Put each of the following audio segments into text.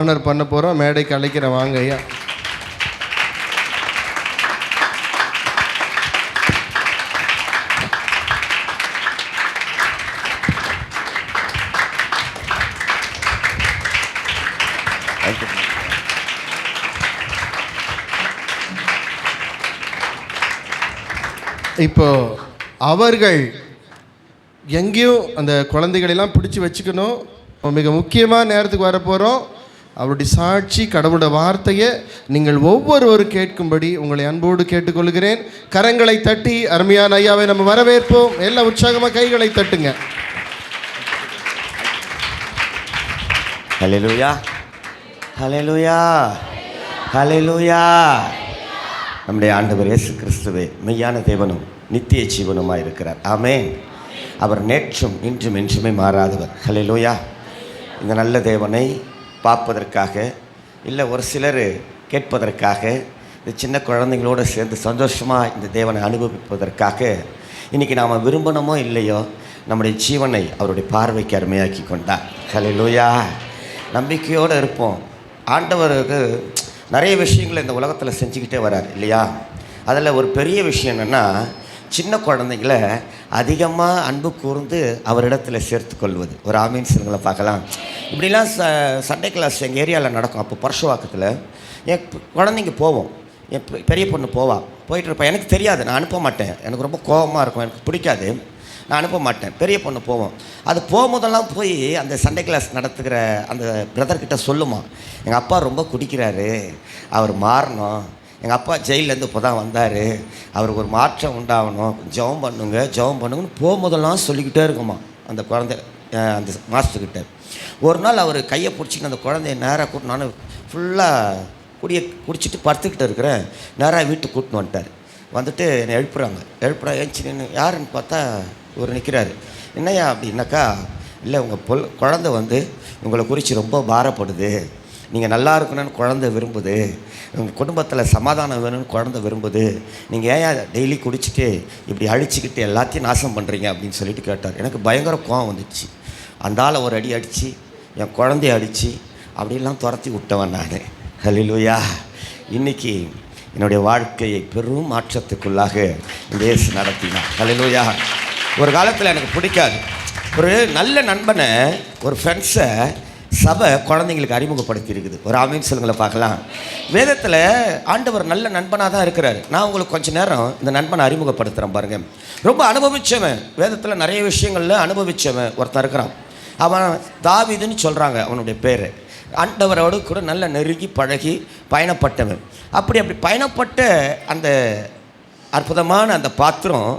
Honour பண்ண போகிறோம். மேடைக்கு அழைக்கிறேன், வாங்க ஐயா. இப்போ அவர்கள் எங்கேயும் அந்த குழந்தைகளெல்லாம் பிடிச்சி வச்சுக்கணும். மிக முக்கியமான நேரத்துக்கு வரப்போகிறோம். அவருடைய சாட்சி, கடவுளோட வார்த்தையை நீங்கள் ஒவ்வொருவரும் கேட்கும்படி உங்களை அன்போடு கேட்டுக்கொள்கிறேன். கரங்களை தட்டி அருமையான ஐயாவை நம்ம வரவேற்போம். எல்லாம் உற்சாகமாக கைகளை தட்டுங்க. ஹல்லேலூயா, ஹல்லேலூயா, ஹல்லேலூயா. நம்முடைய ஆண்டவர் இயேசு கிறிஸ்துவே மெய்யான தேவனும் நித்திய ஜீவனுமாய் இருக்கிறார். ஆமென். அவர் நேற்றும் இன்றும் என்றுமே மாறாதவர். ஹல்லேலூயா. இந்த நல்ல தேவனை பார்ப்பதற்காக, இல்லை ஒரு சிலர் கேட்பதற்காக, இந்த சின்ன குழந்தைங்களோடு சேர்ந்து சந்தோஷமாக இந்த தேவனை அனுபவிப்பதற்காக இன்றைக்கி நாம் விரும்பணுமோ இல்லையோ நம்முடைய ஜீவனை அவருடைய பார்வைக்கு அருமையாக்கி கொண்டார். ஹல்லேலூயா. நம்பிக்கையோடு இருப்போம். ஆண்டவருக்கு நிறைய விஷயங்களை இந்த உலகத்தில் செஞ்சுக்கிட்டே வரார் இல்லையா? அதில் ஒரு பெரிய விஷயம் என்னென்னா, சின்ன குழந்தைங்கள அதிகமாக அன்பு கூர்ந்து அவரிடத்தில் சேர்த்து கொள்வது. ஒரு ஆமீன்ஸுங்களை பார்க்கலாம். இப்படிலாம் சண்டே கிளாஸ் எங்கள் ஏரியாவில் நடக்கும். அப்போ பரசுவாக்கத்தில் என் குழந்தைங்க போவோம். என் பெரிய பொண்ணு போயிட்டு இருப்பேன். எனக்கு தெரியாது, நான் அனுப்ப மாட்டேன். எனக்கு ரொம்ப கோபமாக இருக்கும், எனக்கு பிடிக்காது, நான் அனுப்ப மாட்டேன். பெரிய பொண்ணு போவோம். அது போகும்போதெல்லாம் போய் அந்த சண்டே கிளாஸ் நடத்துகிற அந்த பிரதர்கிட்ட சொல்லுமா, எங்கள் அப்பா ரொம்ப குடிக்கிறாரு, அவர் மாறணும், எங்கள் அப்பா ஜெயிலேருந்து இப்போ தான் வந்தார், அவருக்கு ஒரு மாற்றம் உண்டாகணும், ஜெபம் பண்ணுங்கன்னு போகும்போதெல்லாம் சொல்லிக்கிட்டே இருக்குமா அந்த குழந்தை அந்த மாஸ்டர்கிட்ட. ஒரு நாள் அவர் கையை பிடிச்சிக்கிட்டு அந்த குழந்தைய நேராக கூட்டு, நானும் ஃபுல்லாக குடிச்சிட்டு படுத்துக்கிட்டு இருக்கிறேன், நேராக வீட்டுக்கு கூட்டின்னு வந்துட்டு என்னை எழுப்புறா ஏஞ்சி நின்று யாருன்னு பார்த்தா ஒரு நிற்கிறாரு. என்னையா அப்படின்னாக்கா, இல்லை உங்கள் குழந்தை உங்களை குறித்து ரொம்ப பாரப்படுது, நீங்கள் நல்லா இருக்கணும்னு குழந்தை விரும்புது, உங்கள் குடும்பத்தில் சமாதானம் வேணும்னு குழந்தை விரும்புது, நீங்கள் ஏன் டெய்லி குடிச்சிட்டு இப்படி அழிச்சிக்கிட்டு எல்லாத்தையும் நாசம் பண்ணுறீங்க அப்படின்னு சொல்லிட்டு கேட்டார். எனக்கு பயங்கர கோவம் வந்துச்சு. அந்த ஆளை ஒரு அடி அடித்து என் குழந்தைய அடித்து அப்படிலாம் துரத்தி விட்டவன் நான். ஹல்லேலூயா. இன்றைக்கி என்னுடைய வாழ்க்கையை பெரும் மாற்றத்துக்குள்ளாக இந்த இயேசு நடத்தினார். ஹல்லேலூயா. ஒரு காலத்தில் எனக்கு பிடிக்காது. ஒரு நல்ல நண்பனை, ஒரு ஃப்ரெண்ட்ஸை சபை குழந்தைங்களுக்கு அறிமுகப்படுத்தி இருக்குது. ஒரு ஆமீன் சொல்லுங்களை பார்க்கலாம். வேதத்தில் ஆண்டவர் நல்ல நண்பனாக தான் இருக்கிறார். நான் உங்களுக்கு கொஞ்சம் நேரம் இந்த நண்பனை அறிமுகப்படுத்துகிறேன் பாருங்கள். ரொம்ப அனுபவித்தவன், வேதத்தில் நிறைய விஷயங்களில் அனுபவித்தவன் ஒருத்தன் இருக்கிறான். அவன் தாவீதுன்னு சொல்கிறாங்க அவனுடைய பேர். ஆண்டவரோடு கூட நல்ல நெருங்கி பழகி பயணப்பட்டவன். அப்படி பயணப்பட்ட அந்த அற்புதமான அந்த பாத்திரம்,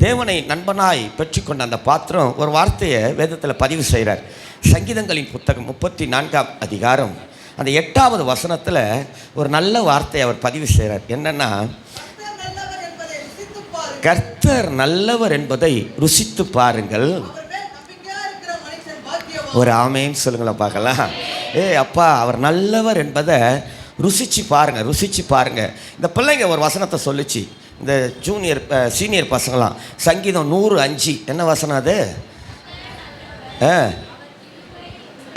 தேவனை நண்பனாய் பெற்றுக்கொண்ட அந்த பாத்திரம் ஒரு வார்த்தையை வேதத்தில் பதிவு செய்கிறார். சங்கீதங்களின் புத்தகம் 34ஆம் அதிகாரம் அந்த 8வது வசனத்தில் ஒரு நல்ல வார்த்தையை அவர் பதிவு செய்கிறார். என்னென்னா, கர்த்தர் நல்லவர் என்பதை ருசித்து பாருங்கள். ஒரு ஆமேன்னு சொல்லுங்களேன் பார்க்கலாம். அப்பா, அவர் நல்லவர் என்பதை ருசித்து பாருங்கள். இந்த பிள்ளைங்க ஒரு வசனத்தை சொல்லிச்சு. இந்த சீனியர் பசங்களாம் சங்கீதம் 105 என்ன வசனம் அது?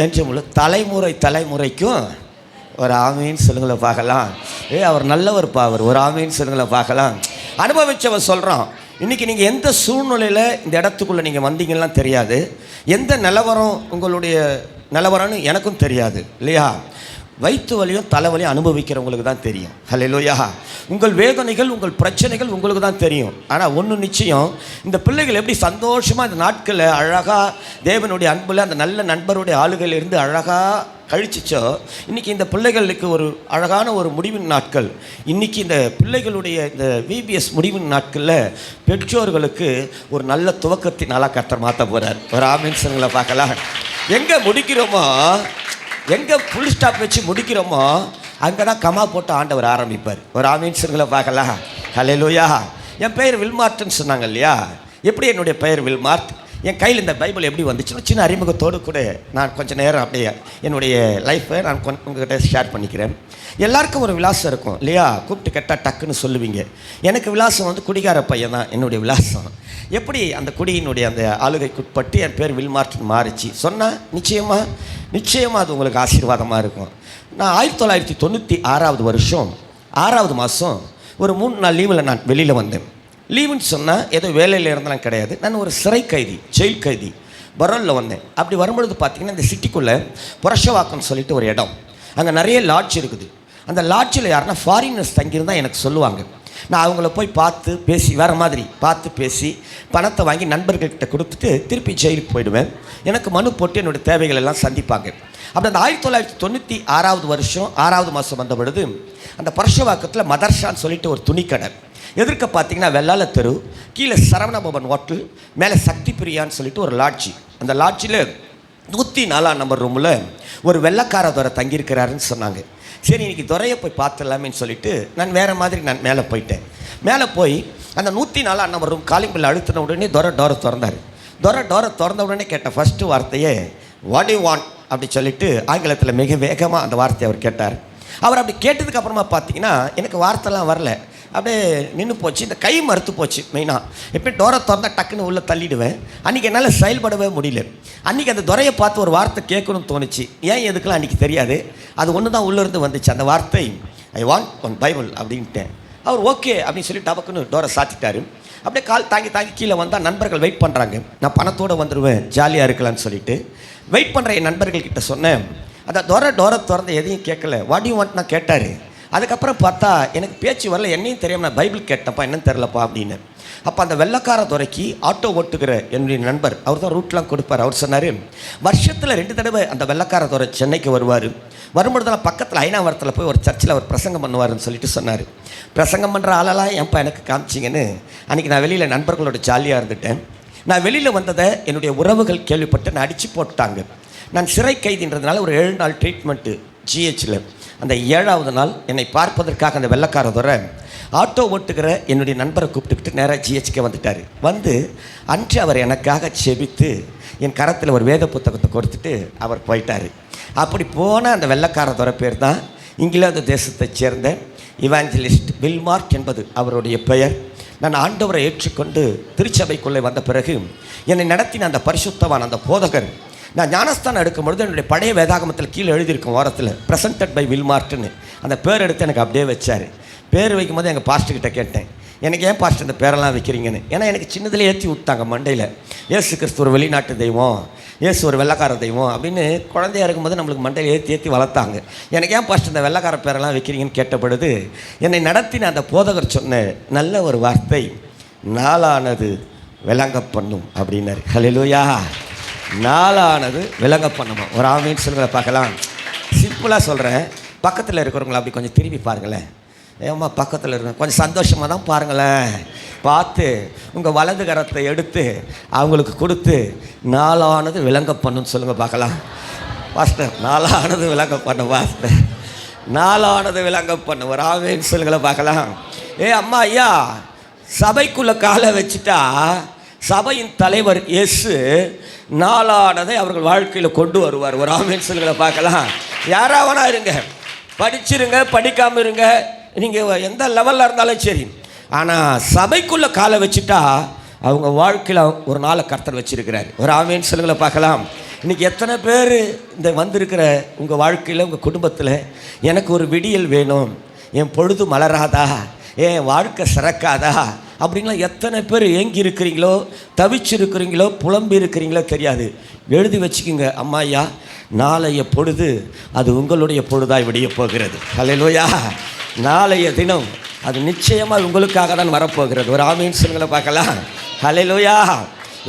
என்று தலைமுறைக்கும் ஒரு ஆமீன்னு சொல்லுங்களை பார்க்கலாம். அவர் நல்லவர்ப்பா, அவர் ஒரு ஆமீன்னு சொல்லுங்களை பார்க்கலாம். அனுபவிச்சவன் சொல்கிறான். இன்றைக்கி நீங்கள் எந்த சூழ்நிலையில் இந்த இடத்துக்குள்ளே நீங்கள் வந்தீங்கலாம் தெரியாது, எந்த நிலவரம் உங்களுடைய நிலவரம்னு எனக்கும் தெரியாது இல்லையா? வயிற்று வலியும் தலைவலியும் அனுபவிக்கிறவங்களுக்கு தான் தெரியும். ஹல்லேலூயா. உங்கள் வேதனைகள், உங்கள் பிரச்சனைகள் உங்களுக்கு தான் தெரியும். ஆனால் ஒன்று நிச்சயம், இந்த பிள்ளைகள் எப்படி சந்தோஷமாக இந்த நாட்களில் அழகாக தேவனுடைய அன்பில் அந்த நல்ல நண்பருடைய ஆளுகையிலிருந்து அழகாக கழிச்சிச்சோ, இன்றைக்கி இந்த பிள்ளைகளுக்கு ஒரு அழகான ஒரு முடிவின் நாட்கள். இன்றைக்கி இந்த பிள்ளைகளுடைய இந்த VBS முடிவின் நாட்களில் பெற்றோர்களுக்கு ஒரு நல்ல துவக்கத்தின் நாளாக கர்த்தர் மாற்ற போகிறார். ஒரு ஆமீன்ஸுங்களை பார்க்கலாம். எங்கே முடிக்கிறோமோ, எங்கே ஃபுல் ஸ்டாப் வச்சு முடிக்கிறோமோ அங்கே தான் கமா போட்டு ஆண்டவர் ஆரம்பிப்பார். ஒரு ஆமீன்ஸுங்களை பார்க்கலாம். ஹல்லேலூயா. என் பெயர் வில்மார்ட்னு சொன்னாங்க இல்லையா? எப்படி என்னுடைய பெயர் வில்மார்ட், என் கையில் இந்த பைபிள் எப்படி வந்துச்சுன்னு சின்ன அறிமுகத்தோடு கூட நான் கொஞ்சம் நேரம் அப்படியே என்னுடைய லைஃப்பை நான் உங்கள்கிட்ட ஷேர் பண்ணிக்கிறேன். எல்லாருக்கும் ஒரு விலாசம் இருக்கும் இல்லையா? கூப்பிட்டு கேட்டால் டக்குன்னு சொல்லுவீங்க. எனக்கு விலாசம் குடிகார பையன் தான் என்னுடைய விலாசம். எப்படி அந்த குடியினுடைய அந்த ஆளுகைக்குட்பட்டு என் பேர் வில்மார்ட்னு மாறிச்சு சொன்னால் நிச்சயமாக அது உங்களுக்கு ஆசீர்வாதமாக இருக்கும். நான் 1996 வருஷம் 6வது மாதம் ஒரு 3 நாள் லீவில் நான் வெளியில் வந்தேன். லீவுன்னு சொன்னால் ஏதோ வேலையில் இருந்தெல்லாம் கிடையாது. நான் ஒரு சிறை கைதி, ஜெயில் கைதி பரோலில் வந்தேன். அப்படி வரும்பொழுது பார்த்திங்கன்னா இந்த சிட்டிக்குள்ளே புரஷவாக்கம்னு சொல்லிட்டு ஒரு இடம், அங்கே நிறைய லாட்ஜ் இருக்குது. அந்த லாட்ஜில் யாருன்னா ஃபாரினர்ஸ் தங்கியிருந்தால் எனக்கு சொல்லுவாங்க. நான் அவங்கள போய் பார்த்து பேசி வேறு மாதிரி பார்த்து பேசி பணத்தை வாங்கி நண்பர்கள்கிட்ட கொடுத்துட்டு திருப்பி ஜெயிலுக்கு போயிடுவேன். எனக்கு மனு போட்டு என்னுடைய தேவைகள் எல்லாம் சந்திப்பாங்க. அப்படி அந்த 1996 வருஷம் 6வது மாதம் வந்த பொழுது அந்த புரஷவாக்கத்தில் மதர்ஷான்னு சொல்லிட்டு ஒரு துணிக்கடை, எதிர்க்க பார்த்தீங்கன்னா வெள்ளாள தெரு, கீழே சரவணபவன் ஹோட்டல், மேலே சக்தி பிரியான்னு சொல்லிட்டு ஒரு லாட்ஜி. அந்த லாட்ஜில் 104 நம்பர் ரூமில் ஒரு வெள்ளைக்கார துறை தங்கியிருக்கிறாருன்னு சொன்னாங்க. சரி, இன்றைக்கி துறையை போய் பார்த்துடலாமேன்னு சொல்லிட்டு நான் வேறு மாதிரி நான் மேலே போயிட்டேன். மேலே போய் அந்த 104 நம்பர் ரூம் காலிங் பெல் அழுத்தின உடனே டோரை திறந்தார். டோரை திறந்த உடனே கேட்ட ஃபஸ்ட்டு வார்த்தையே வாட் யூ வாண்ட் அப்படி சொல்லிட்டு ஆங்கிலத்தில் மிக வேகமாக அந்த வார்த்தையை அவர் கேட்டார். அவர் அப்படி கேட்டதுக்கு அப்புறமா பார்த்தீங்கன்னா எனக்கு வார்த்தைலாம் வரல, அப்படியே நின்று போச்சு. இந்த கை மறுத்து போச்சு. மெயினாக எப்போயும் டோரை திறந்தால் டக்குன்னு உள்ளே தள்ளிடுவேன். அன்றைக்கி என்னால் செயல்படவே முடியல. அன்றைக்கி அந்த துறையை பார்த்து ஒரு வார்த்தை கேட்கணும்னு தோணுச்சு. ஏன் எதுக்கெல்லாம் அன்றைக்கி தெரியாது. அது ஒன்று தான் உள்ளேருந்து வந்துச்சு. அந்த வார்த்தை ஐ வாண்ட் ஒன் பைபிள் அப்படின்ட்டேன். அவர் ஓகே அப்படின்னு சொல்லி டபக்குன்னு டோரை சாத்திட்டாரு. அப்படியே கால் தாங்கி கீழே வந்தால் நண்பர்கள் வெயிட் பண்ணுறாங்க. நான் பணத்தோடு வந்துடுவேன், ஜாலியாக இருக்கலான்னு சொல்லிட்டு வெயிட் பண்ணுற என் நண்பர்கள்கிட்ட சொன்னேன். அந்த டோரை திறந்து எதையும் கேட்கல. வாட் யூ வாண்ட் நான் கேட்டார். அதுக்கப்புறம் பார்த்தா எனக்கு பேச்சு வரல, என்னையும் தெரியாமல் நான் பைபிள் கேட்டப்பா, என்னன்னு தெரிலப்பா அப்படின்னு. அப்போ அந்த வெள்ளைக்கார துறைக்கு ஆட்டோ ஓட்டுகிற என்னுடைய நண்பர், அவர் தான் ரூட்லாம் கொடுப்பார். அவர் சொன்னார், வருஷத்தில் 2 தடவை அந்த வெள்ளைக்கார துறை சென்னைக்கு வருவார். வரும்பொழுதெல்லாம் பக்கத்தில் ஐநாவரத்தில் போய் ஒரு சர்ச்சில் அவர் பிரசங்கம் பண்ணுவார்னு சொல்லிட்டு சொன்னார். பிரசங்கம் பண்ணுற ஆளெல்லாம் ஏன்ப்பா எனக்கு காமிச்சிங்கன்னு அன்றைக்கி நான் வெளியில் நண்பர்களோட ஜாலியாக இருந்துட்டேன். நான் வெளியில் வந்ததை என்னுடைய உறவுகள் கேள்விப்பட்டு நான் அடித்து போட்டாங்க. நான் சிறை கைதின்றதுனால ஒரு 7 நாள் ட்ரீட்மெண்ட்டு ஜிஹெச்சில். அந்த 7வது நாள் என்னை பார்ப்பதற்காக அந்த வெள்ளைக்கார துறை ஆட்டோ ஓட்டுகிற என்னுடைய நண்பரை கூப்பிட்டுக்கிட்டு நேராக ஜிஹெச்சுக்கே வந்துட்டார். வந்து அன்று அவர் எனக்காக செபித்து என் கரத்தில் ஒரு வேத புத்தகத்தை கொடுத்துட்டு அவர் போயிட்டார். அப்படி போன அந்த வெள்ளைக்கார துறை பேர் தான் இங்கிலாந்து தேசத்தைச் சேர்ந்த இவாஞ்சலிஸ்ட் வில்மார்ட் என்பது அவருடைய பெயர். நான் ஆண்டவரை ஏற்றுக்கொண்டு திருச்சபைக்குள்ளே வந்த பிறகு என்னை நடத்தின அந்த பரிசுத்தவான் அந்த போதகர், நான் ஞானஸ்தானம் எடுக்கும்பொழுது என்னுடைய பழைய வேதாகமத்தில் கீழே எழுதியிருக்கும் ஓரத்தில் ப்ரெசன்டட் பை வில்மார்ட்னு அந்த பேர் எடுத்து எனக்கு அப்படியே வச்சார். பேர் வைக்கும்போது எங்கள் பாஸ்டர்கிட்ட கேட்டேன், எனக்கு ஏன் பாஸ்டர் இந்த பேரெல்லாம் வைக்கிறீங்கன்னு. ஏன்னா எனக்கு சின்னதில் ஏற்றி விட்டாங்க மண்டையில், இயேசு கிறிஸ்து ஒரு வெளிநாட்டு தெய்வம், இயேசு ஒரு வெள்ளைக்கார தெய்வம் அப்படின்னு குழந்தையாக இருக்கும்போது நம்மளுக்கு மண்டையில் ஏற்றி வளர்த்தாங்க. எனக்கு ஏன் பாஸ்டர் இந்த வெள்ளைக்கார பேரெல்லாம் வைக்கிறீங்கன்னு கேட்ட பொழுது என்னை நடத்தின அந்த போதகர் சொன்ன நல்ல ஒரு வார்த்தை, நாளானது விளங்க பண்ணும் அப்படின்னாரு. ஹல்லேலூயா. நாளானது விளங்க பண்ணுமா? ஒரு ஆமீன் சொல்லுங்களை பார்க்கலாம். சிம்பிளாக சொல்கிறேன், பக்கத்தில் இருக்கிறவங்கள அப்படி கொஞ்சம் திரும்பி பாருங்களேன். ஏம்மா பக்கத்தில் இருக்க கொஞ்சம் சந்தோஷமாக தான் பாருங்களேன். பார்த்து உங்கள் வலது கரத்தை எடுத்து அவங்களுக்கு கொடுத்து நாளானது விளங்க பண்ணுன்னு சொல்லுங்கள் பார்க்கலாம். பாஸ்டர் நாளானது விளங்க பண்ண பாஸ்டர், நாளானது விளங்க பண்ண ஒரு ஆமீன் சொல்லுங்களை பார்க்கலாம். அம்மா ஐயா, சபைக்குள்ளே காலை வச்சுட்டா சபையின் தலைவர் இயேசு நாளானதை அவர்கள் வாழ்க்கையில் கொண்டு வருவார். ஒரு ஆமீன் சொல்லுங்களை பார்க்கலாம். யாராவனா இருங்க, படிச்சிருங்க படிக்காமல் இருங்க, நீங்கள் எந்த லெவலில் இருந்தாலும் சரி, ஆனால் சபைக்குள்ளே காலை வச்சுட்டா அவங்க வாழ்க்கையில் ஒரு நாளை கர்த்தர் வச்சிருக்கிறார். ஒரு ஆமீன் சொல்லுங்களை பார்க்கலாம். இன்றைக்கி எத்தனை பேர் இந்த வந்திருக்கிற உங்கள் வாழ்க்கையில் உங்கள் குடும்பத்தில் எனக்கு ஒரு விடியல் வேணும், என் பொழுது மலராதா, என் வாழ்க்கை சிறக்காதா அப்படின்லாம் எத்தனை பேர் ஏங்கி இருக்கிறீங்களோ, தவிச்சிருக்கிறீங்களோ, புலம்பி இருக்கிறீங்களோ தெரியாது. எழுதி வச்சுக்கோங்க. அம்மா ஐயா, நாளைய பொழுது அது உங்களுடைய பொழுதாய் விடிய போகிறது. ஹல்லேலூயா. நாளைய தினம் அது நிச்சயமாக உங்களுக்காக தான் வரப்போகிறது. ஒரு ஆமீன் சொல்லுங்களை பார்க்கலாம். ஹல்லேலூயா.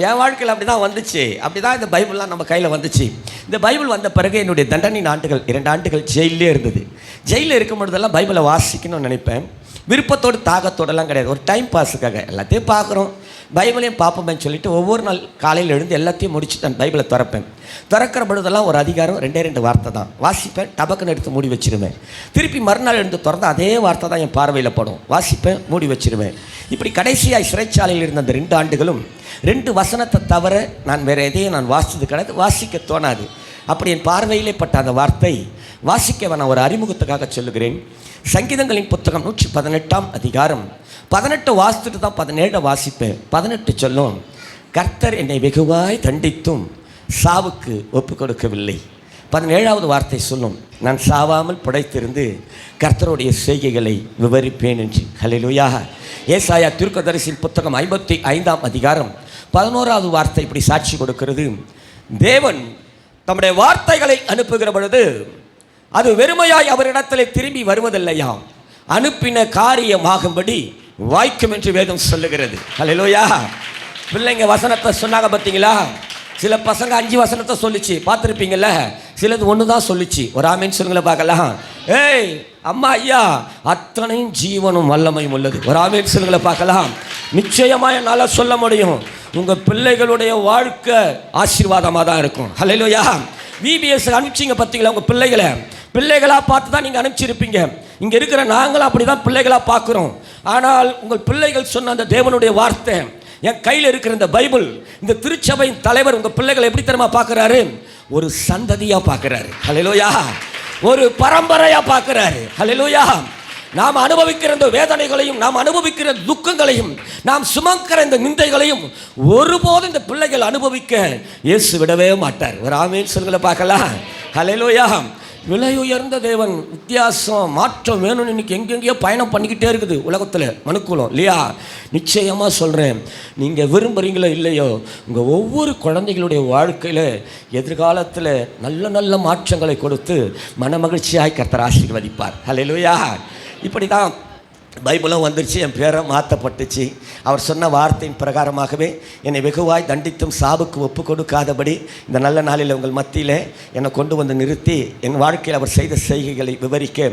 என் வாழ்க்கையில் அப்படி தான் வந்துச்சு. அப்படி தான் இந்த பைபிள்லாம் நம்ம கையில் வந்துச்சு. இந்த பைபிள் வந்த பிறகு என்னுடைய தண்டனை நாட்கள் 2 ஆண்டுகள் ஜெயிலே இருந்தது. ஜெயிலில் இருக்கும் பொழுதெல்லாம் பைபிளை வாசிக்கணும்னு நினைப்பேன். விருப்பத்தோடு தாகத்தோடலாம் கிடையாது, ஒரு டைம் பாஸுக்காக எல்லாத்தையும் பார்க்குறோம், பைபிளையும் பார்ப்போம்னு சொல்லிட்டு ஒவ்வொரு நாள் காலையில் எழுந்து எல்லாத்தையும் முடிச்சுட்டு நான் பைபிளை திறப்பேன். திறக்கிற பொழுதெல்லாம் ஒரு அதிகாரம் 2 வார்த்தை தான் வாசிப்பேன், டபக்குன்னு எடுத்து மூடி வச்சிருவேன். திருப்பி மறுநாள் எடுத்து திறந்து அதே வார்த்தை தான் என் பார்வையில் படும், வாசிப்பேன், மூடி வச்சிருவேன். இப்படி கடைசியாக சிறைச்சாலையில் இருந்த அந்த 2 ஆண்டுகளும் 2 வசனத்தை தவிர நான் வேறு எதையும் நான் வாசித்தது கிடையாது, வாசிக்க தோணாது. அப்படி என் பார்வையிலே பட்ட அந்த வார்த்தை வாசிக்க நான் ஒரு அறிமுகத்துக்காக சொல்லுகிறேன். சங்கீதங்களின் புத்தகம் 118ஆம் அதிகாரம் 18 வாசித்துட்டு தான் 17 வாசிப்பேன். 18 சொல்லும், கர்த்தர் என்னை வெகுவாய் தண்டித்தும் சாவுக்கு ஒப்பு கொடுக்கவில்லை. 17வது வார்த்தை சொல்லும், நான் சாவாமல் படைத்திருந்து கர்த்தருடைய செய்கைகளை விவரிப்பேன் என்று. ஹல்லேலூயா. ஏசாயா தீர்க்கதரிசியின் புத்தகம் 55ஆம் அதிகாரம் 11வது வார்த்தை இப்படி சாட்சி கொடுக்கிறது. தேவன் தம்முடைய வார்த்தைகளை அனுப்புகிற பொழுது அது வெறுமையாய் அவரிடத்தில் திரும்பி வருவதில்லையாம், அனுப்பின காரியமாகும்படி வாய்க்கும் என்று வேதம் சொல்லுகிறது. ஹல்லேலூயா. பிள்ளைங்க வசனத்தை சொன்னாங்க பார்த்தீங்களா? சில பசங்க 5 வசனத்தை சொல்லிச்சு, பார்த்துருப்பீங்கள்ல. சிலது 1 தான் சொல்லிச்சு. ஒரு ஆமீன் சொல்லுங்களேன் பார்க்கலாம். ஏய் அம்மா ஐயா, அத்தனையும் ஜீவனும் வல்லமையும் உள்ளது. ஒரு ஆமீன் சொல்லுங்களேன் பார்க்கலாம். நிச்சயமாக என்னால் சொல்ல முடியும், உங்கள் பிள்ளைகளுடைய வாழ்க்கை ஆசீர்வாதமாக தான் இருக்கும். ஹல்லேலூயா. VBS அனுப்பிச்சிங்க பார்த்தீங்களா? உங்கள் பிள்ளைகளாக பார்த்து தான் நீங்கள் அனுப்பிச்சிருப்பீங்க. இங்கே இருக்கிற நாங்களும் அப்படி தான் பிள்ளைகளாக பார்க்குறோம். ஆனால் உங்கள் பிள்ளைகள் சொன்ன அந்த தேவனுடைய வார்த்தை, என் கையில் இருக்கிற இந்த பைபிள், இந்த திருச்சபையின் தலைவர் உங்கள் பிள்ளைகளை எப்படி தெரியுமா பார்க்குறாரு? ஒரு சந்ததியாக பார்க்குறாரு. ஹல்லேலூயா. ஒரு பரம்பரையாக பார்க்குறாரு. ஹல்லேலூயா. நாம் அனுபவிக்கிற இந்த வேதனைகளையும், நாம் அனுபவிக்கிற துக்கங்களையும், நாம் சுமக்கிற இந்த நிந்தைகளையும் ஒருபோதும் இந்த பிள்ளைகள் அனுபவிக்க இயேசு விடவே மாட்டார். ஒரு ஆமீன் சொல்லுங்கள பார்க்கலாம். ஹல்லேலூயா. விலை உயர்ந்த தேவன், வித்தியாசம், மாற்றம் வேணும்னு இன்னைக்கு எங்கெங்கேயோ பயணம் பண்ணிக்கிட்டே இருக்குது உலகத்தில், மனுக்குலம் இல்லையா? நிச்சயமாக சொல்கிறேன், நீங்கள் விரும்புகிறீங்களோ இல்லையோ, உங்கள் ஒவ்வொரு குழந்தைகளுடைய வாழ்க்கையில் எதிர்காலத்தில் நல்ல நல்ல மாற்றங்களை கொடுத்து மனமகிழ்ச்சியாய் கர்த்தர் ஆசீர்வதிப்பார். ஹல்லேலூயா. இப்படி தான் பைபிளும் வந்துருச்சு, என் பேரை மாற்றப்பட்டுச்சு. அவர் சொன்ன வார்த்தையின் பிரகாரமாகவே என்னை வெகுவாய் தண்டித்தும் சாவுக்கு ஒப்பு கொடுக்காதபடி இந்த நல்ல நாளில் உங்கள் மத்தியில் என்னை கொண்டு வந்து நிறுத்தி என் வாழ்க்கையில் அவர் செய்த செய்கைகளை விவரிக்க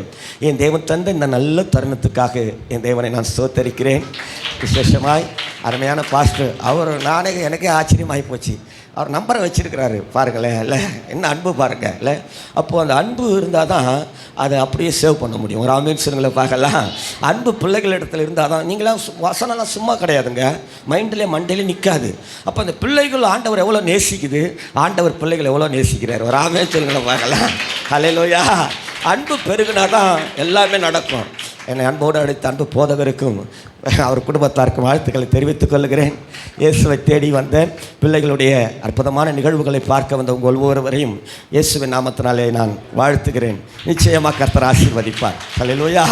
என் தேவன் தந்த இந்த நல்ல தருணத்துக்காக என் தேவனை நான் ஸ்தோத்தரிக்கிறேன். விசேஷமாய் அருமையான பாஸ்டர் அவர், எனக்கே ஆச்சரியமாகி போச்சு. அவர் நம்பரை வச்சுருக்கிறாரு பாருங்களேன், இல்லை என்ன அன்பு பாருங்கள், இல்லை அப்போது அந்த அன்பு இருந்தால் தான் அதை அப்படியே சேவ் பண்ண முடியும். ஒரு ஆமீன் சொல்லுங்களை பார்க்கலாம். அன்பு பிள்ளைகள் இடத்துல இருந்தால் தான், நீங்களாம் வசனம்லாம் சும்மா கிடையாதுங்க, மண்டையிலே நிற்காது. அப்போ அந்த பிள்ளைகள் ஆண்டவர் எவ்வளோ நேசிக்குது, ஆண்டவர் பிள்ளைகள் எவ்வளோ நேசிக்கிறார். ஒரு ஆமீன் சொல்லுங்களை பார்க்கலாம். ஹல்லேலூயா. அன்பு பெருகுனா தான் எல்லாமே நடக்கும். என்னை அன்போடு அழைத்த அன்பு போதகருக்கும் அவர் குடும்பத்தாருக்கும் வாழ்த்துக்களை தெரிவித்துக் கொள்கிறேன். இயேசுவை தேடி வந்த பிள்ளைகளுடைய அற்புதமான நிகழ்வுகளை பார்க்க வந்த உங்கள் ஒவ்வொருவரையும் இயேசுவின் நாமத்தினாலே நான் வாழ்த்துகிறேன். நிச்சயமாக கர்த்தர் ஆசீர்வதிப்பார். ஹல்லேலூயா.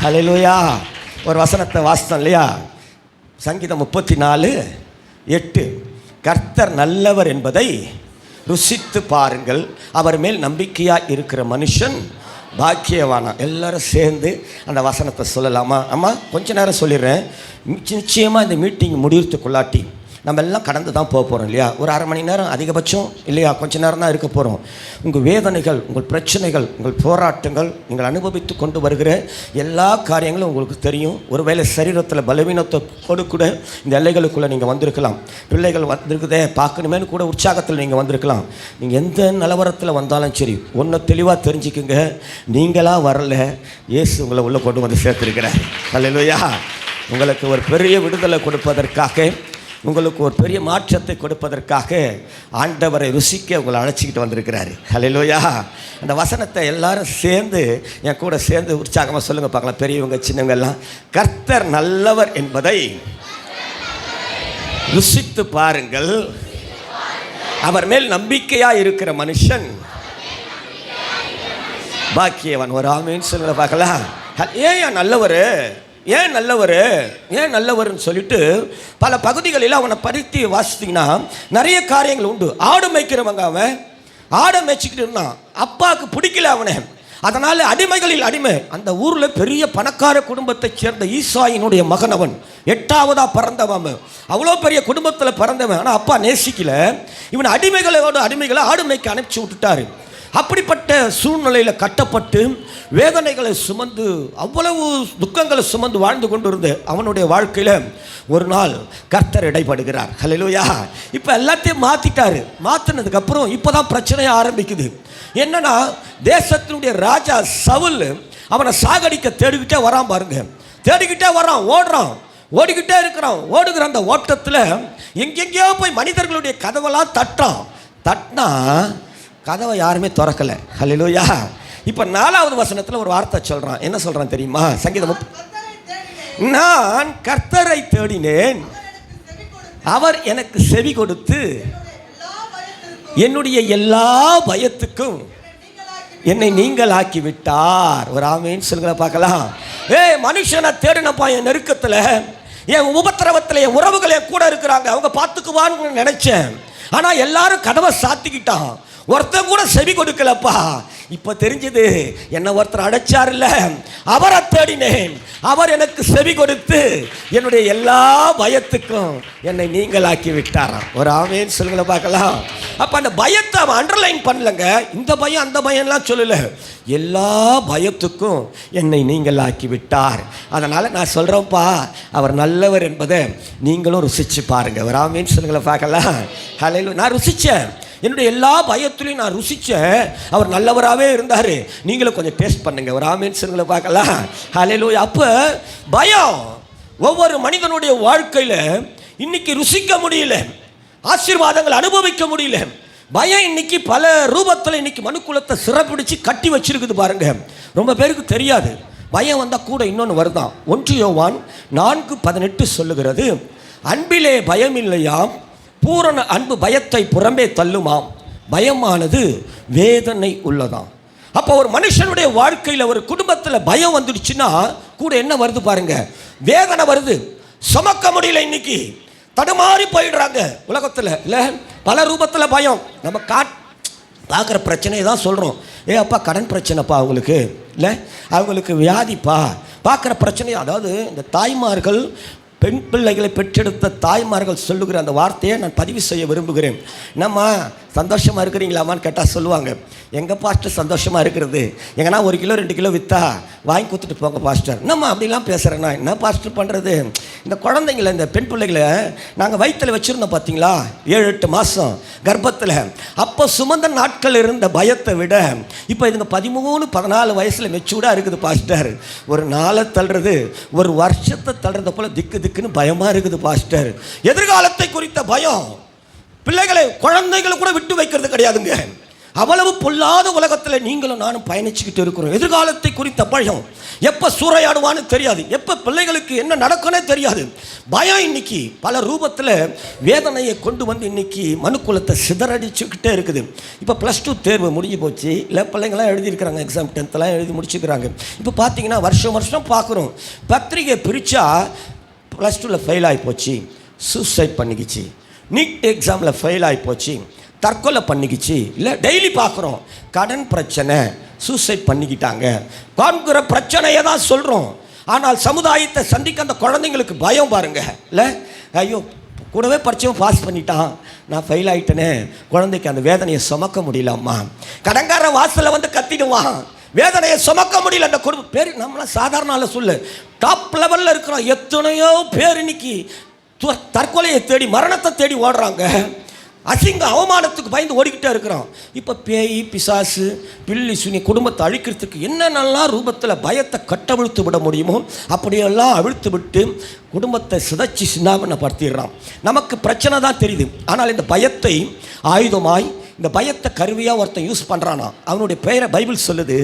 ஹல்லேலூயா. ஒரு வசனத்தை வாசித்தோம் இல்லையா? சங்கீதம் 34:8, கர்த்தர் நல்லவர் என்பதை ருசித்து பாருங்கள், அவர் மேல் நம்பிக்கையாக இருக்கிற மனுஷன் பாக்கியவானா. எல்லாரும் சேர்ந்து அந்த வசனத்தை சொல்லலாமா? அம்மா கொஞ்ச நேரம் சொல்லிடுறேன். நிச்சயமாக இந்த மீட்டிங் முடியறதுக்குள்ளாட்டி நம்ம எல்லாம் கடந்து தான் போக போகிறோம் இல்லையா? ஒரு அரை மணி நேரம் அதிகபட்சம் இல்லையா, கொஞ்ச நேரம் தான் இருக்க போகிறோம். உங்கள் வேதனைகள், உங்கள் பிரச்சனைகள், உங்கள் போராட்டங்கள், நீங்கள் அனுபவித்து கொண்டு வருகிற எல்லா காரியங்களும் உங்களுக்கு தெரியும். ஒருவேளை சரீரத்தில் பலவீனத்தை கூட இந்த எல்லைகளுக்குள்ளே நீங்கள் வந்திருக்கலாம். பிள்ளைகள் வந்திருக்குதே பார்க்கணுமேனு கூட உற்சாகத்தில் நீங்கள் வந்திருக்கலாம். நீங்கள் எந்த நிலவரத்தில் வந்தாலும் சரி, ஒன்று தெளிவாக தெரிஞ்சுக்குங்க, நீங்களாக வரல, இயேசு உங்களை உள்ளே கொண்டு வந்து சேர்த்துருக்கிறார். ஹல்லேலூயா. உங்களுக்கு ஒரு பெரிய விடுதலை கொடுப்பதற்காக, உங்களுக்கு ஒரு பெரிய மாற்றத்தை கொடுப்பதற்காக ஆண்டவரை ருசிக்க உங்களை அழைச்சிக்கிட்டு வந்திருக்கிறாரு. ஹல்லேலூயா. அந்த வசனத்தை எல்லாரும் சேர்ந்து என் கூட சேர்ந்து உற்சாகமாக சொல்லுங்கள் பார்க்கலாம். பெரியவங்க சின்னவங்க எல்லாம், கர்த்தர் நல்லவர் என்பதை ருசித்து பாருங்கள், அவர் மேல் நம்பிக்கையாக இருக்கிற மனுஷன் பாக்கியவன். ஒரு ஆமீன் சொல்லுங்க பார்க்கலாம். ஏன் நல்லவர், ஏன் நல்லவர்னு சொல்லிட்டு பல பகுதிகளில் அவனை படுத்தி வாசித்தீங்கன்னா நிறைய காரியங்கள் உண்டு. ஆடு மேய்க்கிறவங்க, அவன் ஆடை மேய்ச்சிக்கிட்டு இருந்தான், அப்பாவுக்கு பிடிக்கல அவனை, அதனால் அடிமைகளில் அடிமை. அந்த ஊரில் பெரிய பணக்கார குடும்பத்தைச் சேர்ந்த ஈசாயினுடைய மகன் அவன், 8ஆவதாக பிறந்தவன். அவ்வளோ பெரிய குடும்பத்தில் பிறந்தவன். ஆனால் அப்பா நேசிக்கல, இவன் அடிமைகளை ஆடு மேய்க்க அனுப்பிச்சி விட்டுட்டாரு. அப்படிப்பட்ட சூழ்நிலையில் கட்டப்பட்டு வேதனைகளை சுமந்து அவ்வளவு துக்கங்களை சுமந்து வாழ்ந்து கொண்டு இருந்த அவனுடைய வாழ்க்கையில் ஒரு நாள் கர்த்தர் இடைப்படுகிறார். ஹல்லேலூயா. இப்போ எல்லாத்தையும் மாற்றிட்டாரு. மாற்றினதுக்கப்புறம் இப்போ தான் பிரச்சனையை ஆரம்பிக்குது. என்னன்னா, தேசத்தினுடைய ராஜா சவுல் அவனை சாகடிக்க தேடிக்கிட்டே வரான் பாருங்க. தேடிக்கிட்டே வரான், ஓடிக்கிட்டே இருக்கிறான். ஓடுகிற அந்த ஓட்டத்தில் எங்கெங்கேயோ போய் மனிதர்களுடைய கதவெல்லாம் தட்டினா கதவை யாருமே திறக்கலை. ஹல்லேலூயா. இப்போ 4வது வசனத்தில் ஒரு வார்த்தை சொல்கிறான். என்ன சொல்கிறான் தெரியுமா? சங்கீதம், நான் கர்த்தரை தேடினேன், அவர் எனக்கு செவி கொடுத்து என்னுடைய எல்லா பயத்துக்கும் என்னை நீங்கள் ஆக்கி விட்டார். ஒரு ஆமேன்னு சொல்லுங்க பார்க்கலாம். மனுஷனை தேடினப்பா என் நெருக்கத்தில், என் உபத்திரவத்தில் என் உறவுகள் என் கூட இருக்கிறாங்க, அவங்க பார்த்துக்குவான்னு நினைச்சேன். ஆனால் எல்லாரும் கதவை சாத்திக்கிட்டான், ஒருத்தன் கூட செவி கொடுக்கலப்பா. இப்போ தெரிஞ்சது, என்ன ஒருத்தர் அடைச்சார் இல்லை, அவரை தேடினேன், அவர் எனக்கு செவி கொடுத்து என்னுடைய எல்லா பயத்துக்கும் என்னை நீங்களாக்கி விட்டாராம். ஒரு ஆமேன்னு சொல்லுங்கள பார்க்கலாம். அப்போ அந்த பயத்தை அவன் அண்டர்லைன் பண்ணலங்க, இந்த பயம் அந்த பயம்லாம் சொல்லலை, எல்லா பயத்துக்கும் என்னை நீங்களாக்கி விட்டார். அதனால் நான் சொல்கிறேன்ப்பா, அவர் நல்லவர் என்பதை நீங்களும் ருசிச்சு பாருங்க. ஒரு ஆமேன்னு சொல்லுங்கள பார்க்கலாம். ஹல்லேலூயா. நான் ருசித்தேன், என்னுடைய எல்லா பயத்துலையும் நான் ருசித்தேன், அவர் நல்லவராகவே இருந்தார். நீங்களும் கொஞ்சம் டேஸ்ட் பண்ணுங்க. ஒரு ஆமேன்னு சொல்லுங்கள பார்க்கலாம். ஹல்லேலூயா. அப்போ பயம் ஒவ்வொரு மனிதனுடைய வாழ்க்கையில் இன்னைக்கு ருசிக்க முடியல, ஆசீர்வாதங்கள் அனுபவிக்க முடியல. பயம் இன்னைக்கு பல ரூபத்தில் இன்னைக்கு மனுக்குலத்தை சிறப்பிடிச்சு கட்டி வச்சிருக்குது பாருங்க. ரொம்ப பேருக்கு தெரியாது. பயம் வந்தால் கூட இன்னொன்று வருதான். 1 யோவான் 4:18 சொல்லுகிறது, அன்பிலே பயம் இல்லையாம், பூரண அன்பு பயத்தை புறம்பே தள்ளுமாம், பயமானது வேதனை உள்ளதாம். அப்போ ஒரு மனுஷனுடைய வாழ்க்கையில், ஒரு குடும்பத்தில் பயம் வந்துடுச்சுன்னா கூட என்ன வருது பாருங்க, வேதனை வருது. சுமக்க முடியல, இன்னைக்கு தடுமாறி போயிடுறாங்க உலகத்தில். இல்லை, பல ரூபத்தில் பயம். நம்ம பார்க்குற பிரச்சனையை தான் சொல்கிறோம். அப்பா கடன் பிரச்சனைப்பா அவங்களுக்கு, இல்லை அவங்களுக்கு வியாதிப்பா, பார்க்குற பிரச்சனை. அதாவது இந்த தாய்மார்கள், பெண் பிள்ளைகளை பெற்றெடுத்த தாய்மார்கள் சொல்லுகிற அந்த வார்த்தையை நான் பதிவு செய்ய விரும்புகிறேன். நம்ம சந்தோஷமாக இருக்கிறீங்களாமான்னு கேட்டால் சொல்லுவாங்க, எங்கள் பாஸ்டர் சந்தோஷமாக இருக்கிறது, எங்கன்னா 1 கிலோ 2 கிலோ விற்றா வாங்கி கொடுத்துட்டு போங்க பாஸ்டர். நம்ம அப்படிலாம் பேசுகிறேன்னா என்ன பாஸ்டர் பண்ணுறது? இந்த குழந்தைங்கள, இந்த பெண் பிள்ளைகளை நாங்கள் வயிற்றில் வச்சுருந்தோம் பார்த்தீங்களா, 7-8 மாதம் கர்ப்பத்தில். அப்போ சுமந்த நாட்கள் இருந்த பயத்தை விட இப்போ இதுங்க 13-14 வயசில் மெச்சூர்டாக இருக்குது பாஸ்டர். ஒரு நாளை தள்ளுறது, ஒரு வருஷத்தை தள்ளுறத போல் திக்கு திக்குன்னு பயமாக இருக்குது பாஸ்டர். எதிர்காலத்தை குறித்த பயம். பிள்ளைகளை, குழந்தைகளை கூட விட்டு வைக்கிறது கிடையாதுங்க. அவ்வளவு பொல்லாத உலகத்தில் நீங்களும் நானும் பயணிச்சுக்கிட்டு இருக்கிறோம். எதிர்காலத்தை குறித்த பயம். எப்போ சூறையாடுவான்னு தெரியாது, எப்போ பிள்ளைகளுக்கு என்ன நடக்கும்னே தெரியாது. பயம் இன்னைக்கு பல ரூபத்தில் வேதனையை கொண்டு வந்து இன்னைக்கு மனுக்குலத்தை சிதறடிச்சுக்கிட்டே இருக்குது. இப்போ +2 தேர்வு முடிஞ்சு போச்சு, இல்லை பிள்ளைங்களாம் எழுதியிருக்கிறாங்க, எக்ஸாம் 10th எழுதி முடிச்சுக்கிறாங்க. இப்போ பார்த்தீங்கன்னா வருஷம் பார்க்குறோம், பத்திரிகை பிரித்தா +2 ஃபெயில் ஆகி போச்சு, சூசைட் பண்ணிக்கிச்சு, நீட் எக்ஸாமில் ஃபெயில் ஆகி போச்சு, தற்கொலை பண்ணிக்கிச்சு, இல்லை டெய்லி பார்க்குறோம் கடன் பிரச்சனை, சூசைட் பண்ணிக்கிட்டாங்க. காண்கிற பிரச்சனையை தான் சொல்கிறோம். ஆனால் சமுதாயத்தை சந்திக்க அந்த குழந்தைங்களுக்கு பயம் பாருங்க. இல்லை, ஐயோ கூடவே படித்தவன் பாஸ் பண்ணிட்டான், நான் ஃபெயில் ஆகிட்டேனே, குழந்தைக்கு அந்த வேதனையை சுமக்க முடியலம்மா. கடங்கார வாசலில் வந்து கத்திடுவான், வேதனையை சுமக்க முடியல. அந்த குடும்ப பேர் நம்மளாம் சாதாரண ஆளை சொல்லு, டாப் லெவலில் இருக்கிறோம். எத்தனையோ பேர் இன்னைக்கு தற்கொலையை தேடி, மரணத்தை தேடி ஓடுறாங்க. அசிங்க அவமானத்துக்கு பயந்து ஓடிக்கிட்டே இருக்கிறோம். இப்போ பேய் பிசாசு பில்லி சுனி குடும்பத்தை அழிக்கிறதுக்கு என்னென்னலாம் ரூபத்தில் பயத்தை கட்டவிழ்த்து விட முடியுமோ அப்படியெல்லாம் அவிழ்த்து விட்டு குடும்பத்தை சிதைச்சி சின்னாபனப்படுத்திடுறான். நமக்கு பிரச்சனை தான் தெரியுது, ஆனால் இந்த பயத்தை ஆயுதமாய், இந்த பயத்தை கருவியாக ஒருத்தன் யூஸ் பண்ணுறானா, அவனுடைய பெயரை பைபிள் சொல்லுது.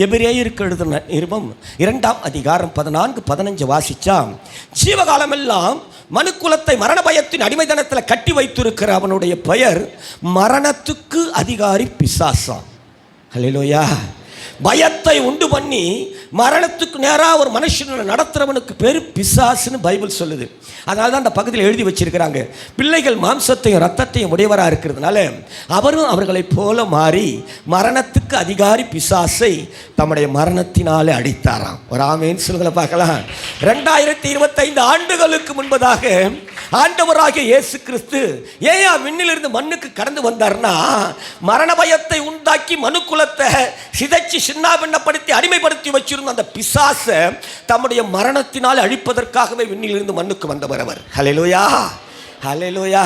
எபிரேயருக்கு எழுதின நிருபம் 2ஆம் அதிகாரம் 14-15 வாசித்தா, ஜீவகாலமெல்லாம் மனுக்குலத்தை மரண பயத்தின் அடிமைத்தனத்தில் கட்டி வைத்திருக்கிற அவனுடைய பெயர் மரணத்துக்கு அதிகாரி பிசாசா. ஹல்லேலூயா. பயத்தை உண்டு பண்ணி மரணத்துக்கு நேராக ஒரு மனுஷனை நடத்துகிறவனுக்கு பேர் பிசாசுன்னு பைபிள் சொல்லுது. அதனால தான் அந்த பகுதியில் எழுதி வச்சிருக்கிறாங்க, பிள்ளைகள் மாம்சத்தையும் ரத்தத்தையும் உடையவராக இருக்கிறதுனால அவரும் அவர்களைப் போல மாறி மரணத்துக்கு அதிகாரி பிசாசை தம்முடைய மரணத்தினாலே அடித்தாராம். ஒரு ஆமேன்னு சொல்லுங்களை பார்க்கலாம். 2025 ஆண்டுகளுக்கு முன்பதாக ஆண்டவராகிய இயேசு கிறிஸ்து ஏயா விண்ணிலிருந்து மண்ணுக்கு கடந்து வந்தார்னா, மரண பயத்தை உண்டாக்கி மனுக்குலத்தை சிதைச்சி சின்னாபின்னப்படுத்தி அடிமைப்படுத்தி வச்சிருந்த அந்த பிசாசை தம்முடைய மரணத்தினால் அழிப்பதற்காகவே விண்ணிலிருந்து மண்ணுக்கு வந்தவர் அவர். ஹல்லேலூயா, ஹல்லேலூயா.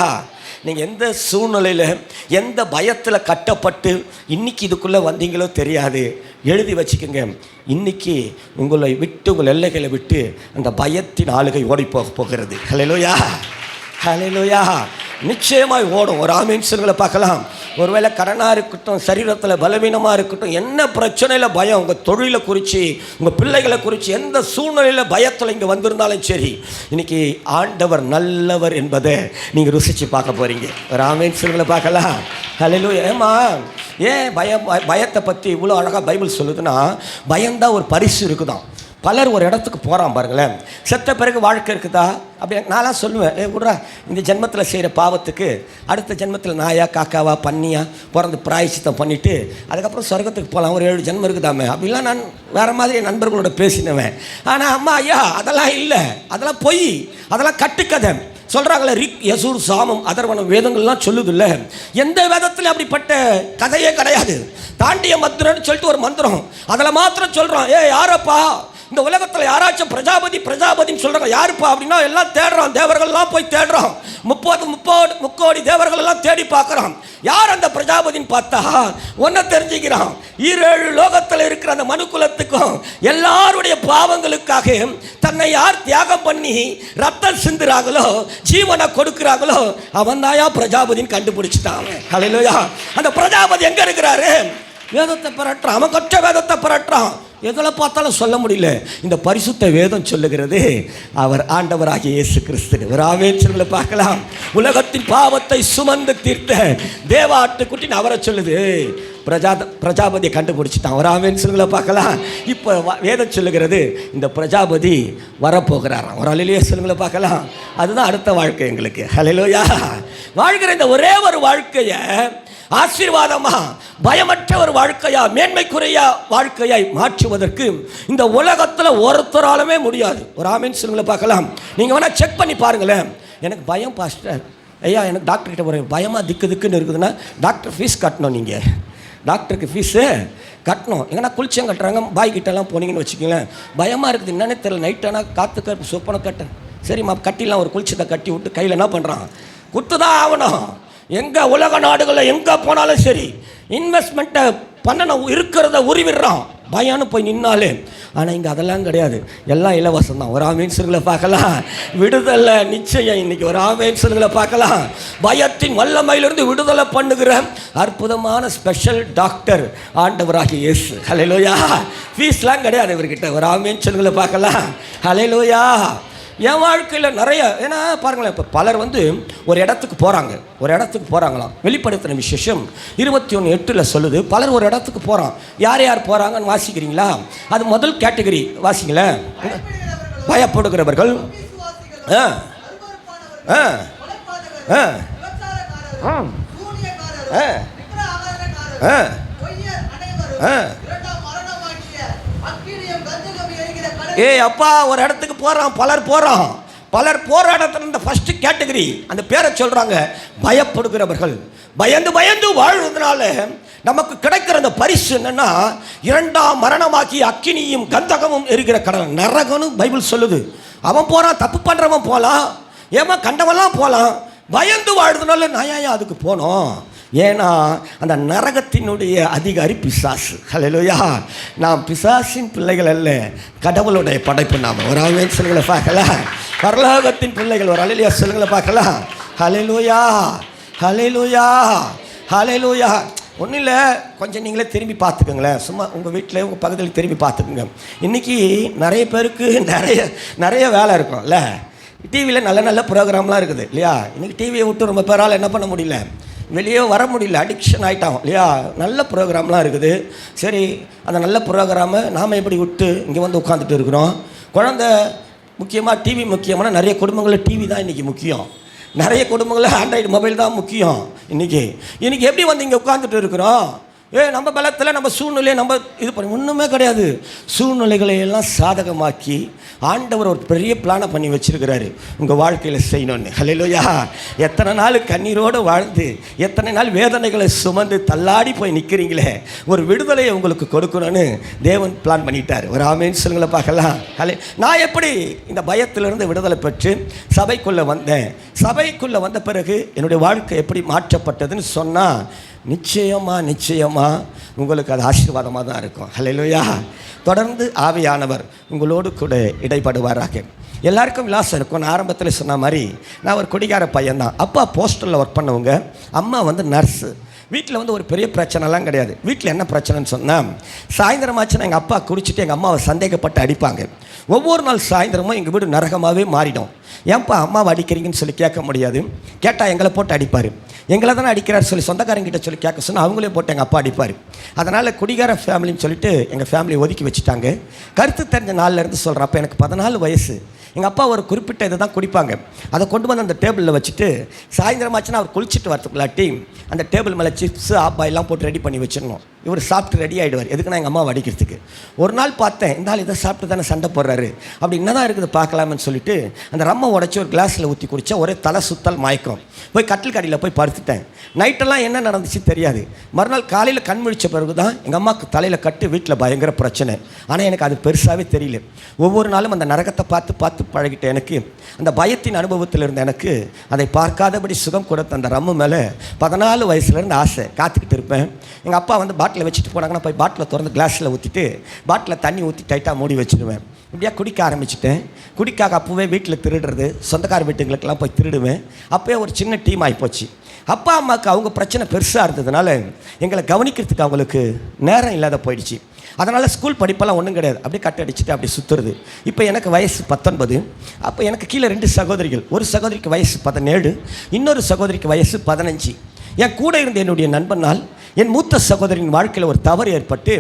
நீங்கள் எந்த சூழ்நிலையில் எந்த பயத்தில் கட்டப்பட்டு இன்னைக்கு இதுக்குள்ளே வந்தீங்களோ தெரியாது. எழுதி வச்சுக்கோங்க, இன்னைக்கு உங்களை விட்டு, உங்கள் எல்லைகளை விட்டு அந்த பயத்தின் ஆளுகை ஓடி போகிறது. ஹல்லேலூயா, ஹல்லேலூயா. நிச்சயமாய் ஓடும். ஒரு ஆமீன் சொல்லுங்களை பார்க்கலாம். ஒருவேளை கடனாக இருக்கட்டும், சரீரத்தில் பலவீனமாக இருக்கட்டும், என்ன பிரச்சனையில் பயம், உங்கள் தொழிலை குறித்து, உங்கள் பிள்ளைகளை குறித்து, எந்த சூழ்நிலையில் பயத்தில் இங்கே வந்திருந்தாலும் சரி, இன்னைக்கு ஆண்டவர் நல்லவர் என்பதை நீங்கள் ருசித்து பார்க்க போகிறீங்க. ஒரு ஆமீன் சொல்லுங்களை பார்க்கலாம். ஹல்லேலூயா. ஏமா ஏன் பயத்தை பற்றி இவ்வளோ அழகாக பைபிள் சொல்லுதுன்னா, பயம்தான் ஒரு பரிசு இருக்குதான். பலர் ஒரு இடத்துக்கு போகிறான் பாருங்களேன், செத்த பிறகு வாழ்க்கை இருக்குதா அப்படி நான்லாம் சொல்லுவேன், விட்றா, இந்த ஜென்மத்தில் செய்கிற பாவத்துக்கு அடுத்த ஜென்மத்தில் நாயா காக்காவா பன்னியா பிறந்து பிராயச்சித்தம் பண்ணிவிட்டு அதுக்கப்புறம் சொர்க்கத்துக்கு போகலாம், ஒரு 7 ஜென்மம் இருக்குதாமே அப்படிலாம் நான் வேறு மாதிரி என் நண்பர்களோட பேசினவேன். ஆனால் அம்மா ஐயா அதெல்லாம் இல்லை, அதெல்லாம் பொய், அதெல்லாம் கட்டுக்கதை சொல்கிறாங்களே. ரிக் யசூர் சாமம் அதர்வனம் வேதங்கள்லாம் சொல்லுது இல்லை, எந்த வேதத்தில் அப்படிப்பட்ட கதையே கிடையாது. தாண்டிய மந்திரம்னு சொல்லிட்டு ஒரு மந்திரம், அதில் மாத்திரம் சொல்கிறோம். யாரப்பா இந்த உலகத்தில் யாராச்சும் பிரஜாபதி பிரஜாபதின்னு சொல்கிறாங்க, யாருப்பா அப்படின்னா எல்லாம் தேடுறோம், தேவர்கள்லாம் போய் தேடுறோம், 30 தேவர்கள் எல்லாம் தேடி பார்க்குறோம். யார் அந்த பிரஜாபதின்னு பார்த்தா ஒன்றை தெரிஞ்சுக்கிறான், 7 லோகத்தில் இருக்கிற அந்த மனுக்குலத்துக்கும் எல்லாருடைய பாவங்களுக்காக தன்னை யார் தியாகம் பண்ணி ரத்தம் சிந்துறாங்களோ, ஜீவனை கொடுக்குறாங்களோ, அவன் தாயா பிரஜாபதின்னு கண்டுபிடிச்சிட்டான். ஹல்லேலூயா. அந்த பிரஜாபதி எங்கே இருக்கிறாரு? வேதத்தை பரட்டுறான், அவன் கற்ற வேதத்தை பரட்டுறான். எதில் பார்த்தாலும் சொல்ல முடியல. இந்த பரிசுத்த வேதம் சொல்லுகிறது அவர் ஆண்டவராகிய இயேசு கிறிஸ்து. ஒரு ஆமென் சொல்லுங்களை பார்க்கலாம். உலகத்தின் பாவத்தை சுமந்து தீர்த்த தேவாட்டுக்குட்டின்னு அவரை சொல்லுது. பிரஜாபதியை கண்டுபிடிச்சிட்டான். ஒரு ஆமென் சொல்லுங்களை பார்க்கலாம். இப்போ வேதம் சொல்லுகிறது இந்த பிரஜாபதி வரப்போகிறாராம். ஒரு அல்லேலூயா சொல்லுங்களை பார்க்கலாம். அதுதான் அடுத்த வாழ்க்கை எங்களுக்கு. ஹல்லேலூயா. வாழ்கிற இந்த ஒரே ஒரு வாழ்க்கையை ஆசீர்வாதமா, பயமற்ற ஒரு வாழ்க்கையா, மேன்மைக்குரிய வாழ்க்கையாய் மாற்றுவதற்கு இந்த உலகத்தில் ஒருத்தராலுமே முடியாது. ஒரு ஆமென் சொல்லுங்களை பார்க்கலாம். நீங்கள் வேணால் செக் பண்ணி பாருங்களேன். எனக்கு பயம் பாஸ்டர், ஐயா எனக்கு டாக்டர்கிட்ட போகிறேன், பயமாக திக்குன்னு இருக்குதுன்னா டாக்டர் ஃபீஸ் கட்டணும். நீங்கள் டாக்டருக்கு ஃபீஸு கட்டணும். எங்கன்னா குளிச்சம் கட்டுறாங்க, பாய் கிட்டலாம் போனீங்கன்னு வச்சுக்கோங்களேன், பயமாக இருக்குது என்னென்னு தெரியல, நைட்டானா காற்று சொப்பனை கட்டேன், சரிம்மா கட்டிலாம், ஒரு குளிச்சத்தை கட்டி விட்டு கையில் என்ன பண்ணுறான், குத்து தான் ஆகணும். எங்கே உலக நாடுகளில் எங்கே போனாலும் சரி இன்வெஸ்ட்மெண்ட்டை பண்ணணும், இருக்கிறத உருவிடுறான், பயம்னு போய் நின்னாலே. ஆனால் இங்கே அதெல்லாம் கிடையாது, எல்லாம் இலவசம் தான். ஒரு ஆமென் சொல்லுங்களை பார்க்கலாம். விடுதலை நிச்சயம் இன்னைக்கு. ஒரு ஆமென் சொல்லுங்களை பார்க்கலாம். பயத்தின் வல்லமையிலிருந்து விடுதலை பண்ணுகிற அற்புதமான ஸ்பெஷல் டாக்டர் ஆண்டவராகிய இயேசு. ஹல்லேலூயா. ஃபீஸ்லாம் கிடையாது இவர்கிட்ட. ஒரு ஆமென் சொல்லுங்களை பார்க்கலாம். ஹல்லேலூயா. என் வாழ்க்கையில் நிறைய, ஏன்னா பாருங்களேன், இப்போ பலர் ஒரு இடத்துக்கு போகிறாங்களாம். வெளிப்படுத்தின விசேஷம் 21:8 சொல்லுது, பலர் ஒரு இடத்துக்கு போகிறான். யார் யார் போகிறாங்கன்னு வாசிக்கிறீங்களா? அது முதல் கேட்டகரி வாசிங்களேன். பயப்படுகிறவர்கள், அப்பா ஒரு இடத்துக்கு போகிறான், பலர் போகிற இடத்துல இந்த ஃபர்ஸ்ட் கேட்டகரி அந்த பேரை சொல்கிறாங்க, பயப்படுகிறவர்கள். பயந்து வாழ்றதுனால நமக்கு கிடைக்கிற அந்த பரிசு என்னன்னா, 2ஆம் மரணமாக்கி அக்கினியும் கந்தகமும் எரிகிற கடல், நரகம்னு பைபிள் சொல்லுது. அவன் போகிறான், தப்பு பண்ணுறவன் போகலாம், ஏமா கண்டவெல்லாம் போகலாம். பயந்து வாழ்றதுனால நான் அதுக்கு போனோம். ஏன்னா அந்த நரகத்தினுடைய அதிகாரி பிசாசு. ஹல்லேலூயா. நாம் பிசாசின் பிள்ளைகள் அல்ல, கடவுளுடைய படைப்பு. நாம் ஒரு ஆமென் சொல்லுங்களை பார்க்கலாம். பரலோகத்தின் பிள்ளைகள். ஒரு அல்லேலூயா சொல்லுங்களை பார்க்கலாம். ஹல்லேலூயா, ஹல்லேலூயா, ஹல்லேலூயா. ஒன்றும் இல்லை, கொஞ்சம் நீங்களே திரும்பி பார்த்துக்கோங்களேன். சும்மா உங்கள் வீட்டில் உங்கள் பக்கத்தில் திரும்பி பார்த்துக்குங்க. இன்றைக்கி நிறைய பேருக்கு நிறைய வேலை இருக்கும்ல. டிவியில் நல்ல ப்ரோக்ராம்லாம் இருக்குது இல்லையா? இன்றைக்கி டிவியை விட்டு ரொம்ப பேரால் என்ன பண்ண முடியல, வெளியே வர முடியல, அடிக்ஷன் ஆகிட்டான் இல்லையா? நல்ல ப்ரோக்ராம்லாம் இருக்குது. சரி, அந்த நல்ல ப்ரோக்ராமை நாம் எப்படி விட்டு இங்கே உட்காந்துட்டு இருக்கிறோம்? குழந்தை முக்கியமாக, டிவி முக்கியமான நிறைய குடும்பங்களில் டிவி தான் இன்றைக்கி முக்கியம். நிறைய குடும்பங்களில் ஆண்ட்ராய்டு மொபைல் தான் முக்கியம். இன்றைக்கி எப்படி இங்கே உட்காந்துட்டு இருக்கிறோம்? நம்ம பலத்தில் நம்ம சூழ்நிலையை நம்ம இது பண்ணி ஒன்றுமே கிடையாது. சூழ்நிலைகளை எல்லாம் சாதகமாக்கி ஆண்டவர் ஒரு பெரிய பிளானை பண்ணி வச்சிருக்கிறாரு உங்கள் வாழ்க்கையில் செய்யணும்னு. ஹல்லேலூயா. எத்தனை நாள் கண்ணீரோடு வாழ்ந்து, எத்தனை நாள் வேதனைகளை சுமந்து தள்ளாடி போய் நிற்கிறீங்களே, ஒரு விடுதலையை உங்களுக்கு கொடுக்கணும்னு தேவன் பிளான் பண்ணிட்டார். ஒரு ஆமென் சொல்லுங்களை பார்க்கலாம். நான் எப்படி இந்த பயத்திலிருந்து விடுதலை பெற்று சபைக்குள்ளே வந்தேன், சபைக்குள்ளே வந்த பிறகு என்னுடைய வாழ்க்கை எப்படி மாற்றப்பட்டதுன்னு சொன்னால், நிச்சயமாக உங்களுக்கு அது ஆசீர்வாதமாக தான் இருக்கும். ஹல்லேலூயா. தொடர்ந்து ஆவியானவர் உங்களோடு கூட இடைப்படுவாராக. எல்லாருக்கும் விலாசம் இருக்கும். நான் ஆரம்பத்தில் சொன்ன மாதிரி நான் ஒரு குடிகார பையன்தான். அப்பா போஸ்டரில் ஒர்க் பண்ணவங்க, அம்மா வந்து நர்ஸு. வீட்டில் வந்து ஒரு பெரிய பிரச்சனைலாம் கிடையாது. வீட்டில் என்ன பிரச்சனைன்னு சொன்னால், சாயந்தரமாச்சுன்னா எங்கள் அப்பா குடிச்சிட்டு எங்கள் அம்மாவை சந்தேகப்பட்டு அடிப்பாங்க. ஒவ்வொரு நாள் சாயந்தரமும் எங்கள் வீடு நரகமாகவே மாறிடும். ஏன்ப்பா அம்மாவை அடிக்கிறீங்கன்னு சொல்லி கேட்க முடியாது. கேட்டால் எங்களை போட்டு அடிப்பார். எங்களை தானே அடிக்கிறார் சொல்லி சொந்தக்காரங்கிட்ட சொல்லி கேட்க சொன்னால் அவங்களே போட்டு எங்கள் அப்பா அடிப்பார். அதனால் குடிகார ஃபேமிலின்னு சொல்லிட்டு எங்கள் ஃபேமிலியை ஒதுக்கி வச்சுட்டாங்க. கருத்து தெரிஞ்ச நாள்லேருந்து சொல்கிறேன். அப்போ எனக்கு 14 வயசு. எங்கள் அப்பா ஒரு குறிப்பிட்ட இதை தான் குடிப்பாங்க. அதை கொண்டு வந்து அந்த டேபிளில் வச்சுட்டு சாயந்தரமாச்சுன்னா அவர் குளிச்சுட்டு வரத்துக்குள்ளாட்டி அந்த டேபிள் மேலே சிப்ஸு ஆப்பாயெல்லாம் போட்டு ரெடி பண்ணி வச்சிடணும். இவர் சாப்பிட்டு ரெடி ஆகிடுவார். எதுக்குன்னா எங்கள் அம்மாவை அடிக்கிறதுக்கு. ஒரு நாள் பார்த்தேன், இந்த ஆள் இதை சாப்பிட்டு தானே சண்டை போடுறாரு, அப்படி என்ன தான் இருக்குது பார்க்கலாம்னு சொல்லிட்டு அந்த ரம்மை உடச்சி ஒரு கிளாஸில் ஊற்றி குடித்தா ஒரே தலை சுத்தல் மயக்கம். போய் கட்டில் கடியில் போய் படுத்துட்டேன். நைட்டெல்லாம் என்ன நடந்துச்சு தெரியாது. மறுநாள் காலையில் கண் முழிச்ச பிறகு தான் எங்கள் அம்மாவுக்கு தலையில் கட்டு வீட்டில் பயங்கர பிரச்சனை. ஆனால் எனக்கு அது பெருசாகவே தெரியல. ஒவ்வொரு நாளும் அந்த நரகத்தை பார்த்து பார்த்து பழகிட்ட எனக்கு, அந்த பயத்தின் அனுபவத்தில் இருந்த எனக்கு அதை பார்க்காதபடி சுகம் கொடுத்த அந்த ரம்மு மேலே 14 வயசுலேருந்து ஆசை. காத்துக்கிட்டு இருப்பேன். எங்கள் அப்பா வந்து பாட்டில் வச்சுட்டு போனாங்கன்னா போய் பாட்டில் திறந்து கிளாஸில் ஊற்றிட்டு பாட்டில் தண்ணி ஊற்றி டைட்டாக மூடி வச்சுடுவேன். இப்படியா குடிக்க ஆரம்பிச்சிட்டேன். குடிக்காக அப்போவே வீட்டில் திருடுறது, சொந்தக்கார வீட்டுங்களுக்கெல்லாம் போய் திருடுவேன். அப்போயே ஒரு சின்ன டீம் ஆகிப்போச்சு. அப்பா அம்மாவுக்கு அவங்க பிரச்சனை பெருசாக இருந்ததுனால எங்களை கவனிக்கிறதுக்கு அவங்களுக்கு நேரம் இல்லாத போயிடுச்சு. அதனால் ஸ்கூல் படிப்பெல்லாம் ஒன்றும் கிடையாது. அப்படியே கட் அடிச்சுட்டு அப்படி சுற்றுறது. இப்போ எனக்கு வயசு 19. அப்போ எனக்கு கீழே 2 சகோதரிகள். ஒரு சகோதரிக்கு வயசு 17, இன்னொரு சகோதரிக்கு வயசு 15. என் கூட இருந்த என்னுடைய நண்பனால் என் மூத்த சகோதரின் வாழ்க்கையில் ஒரு தவறு ஏற்பட்டு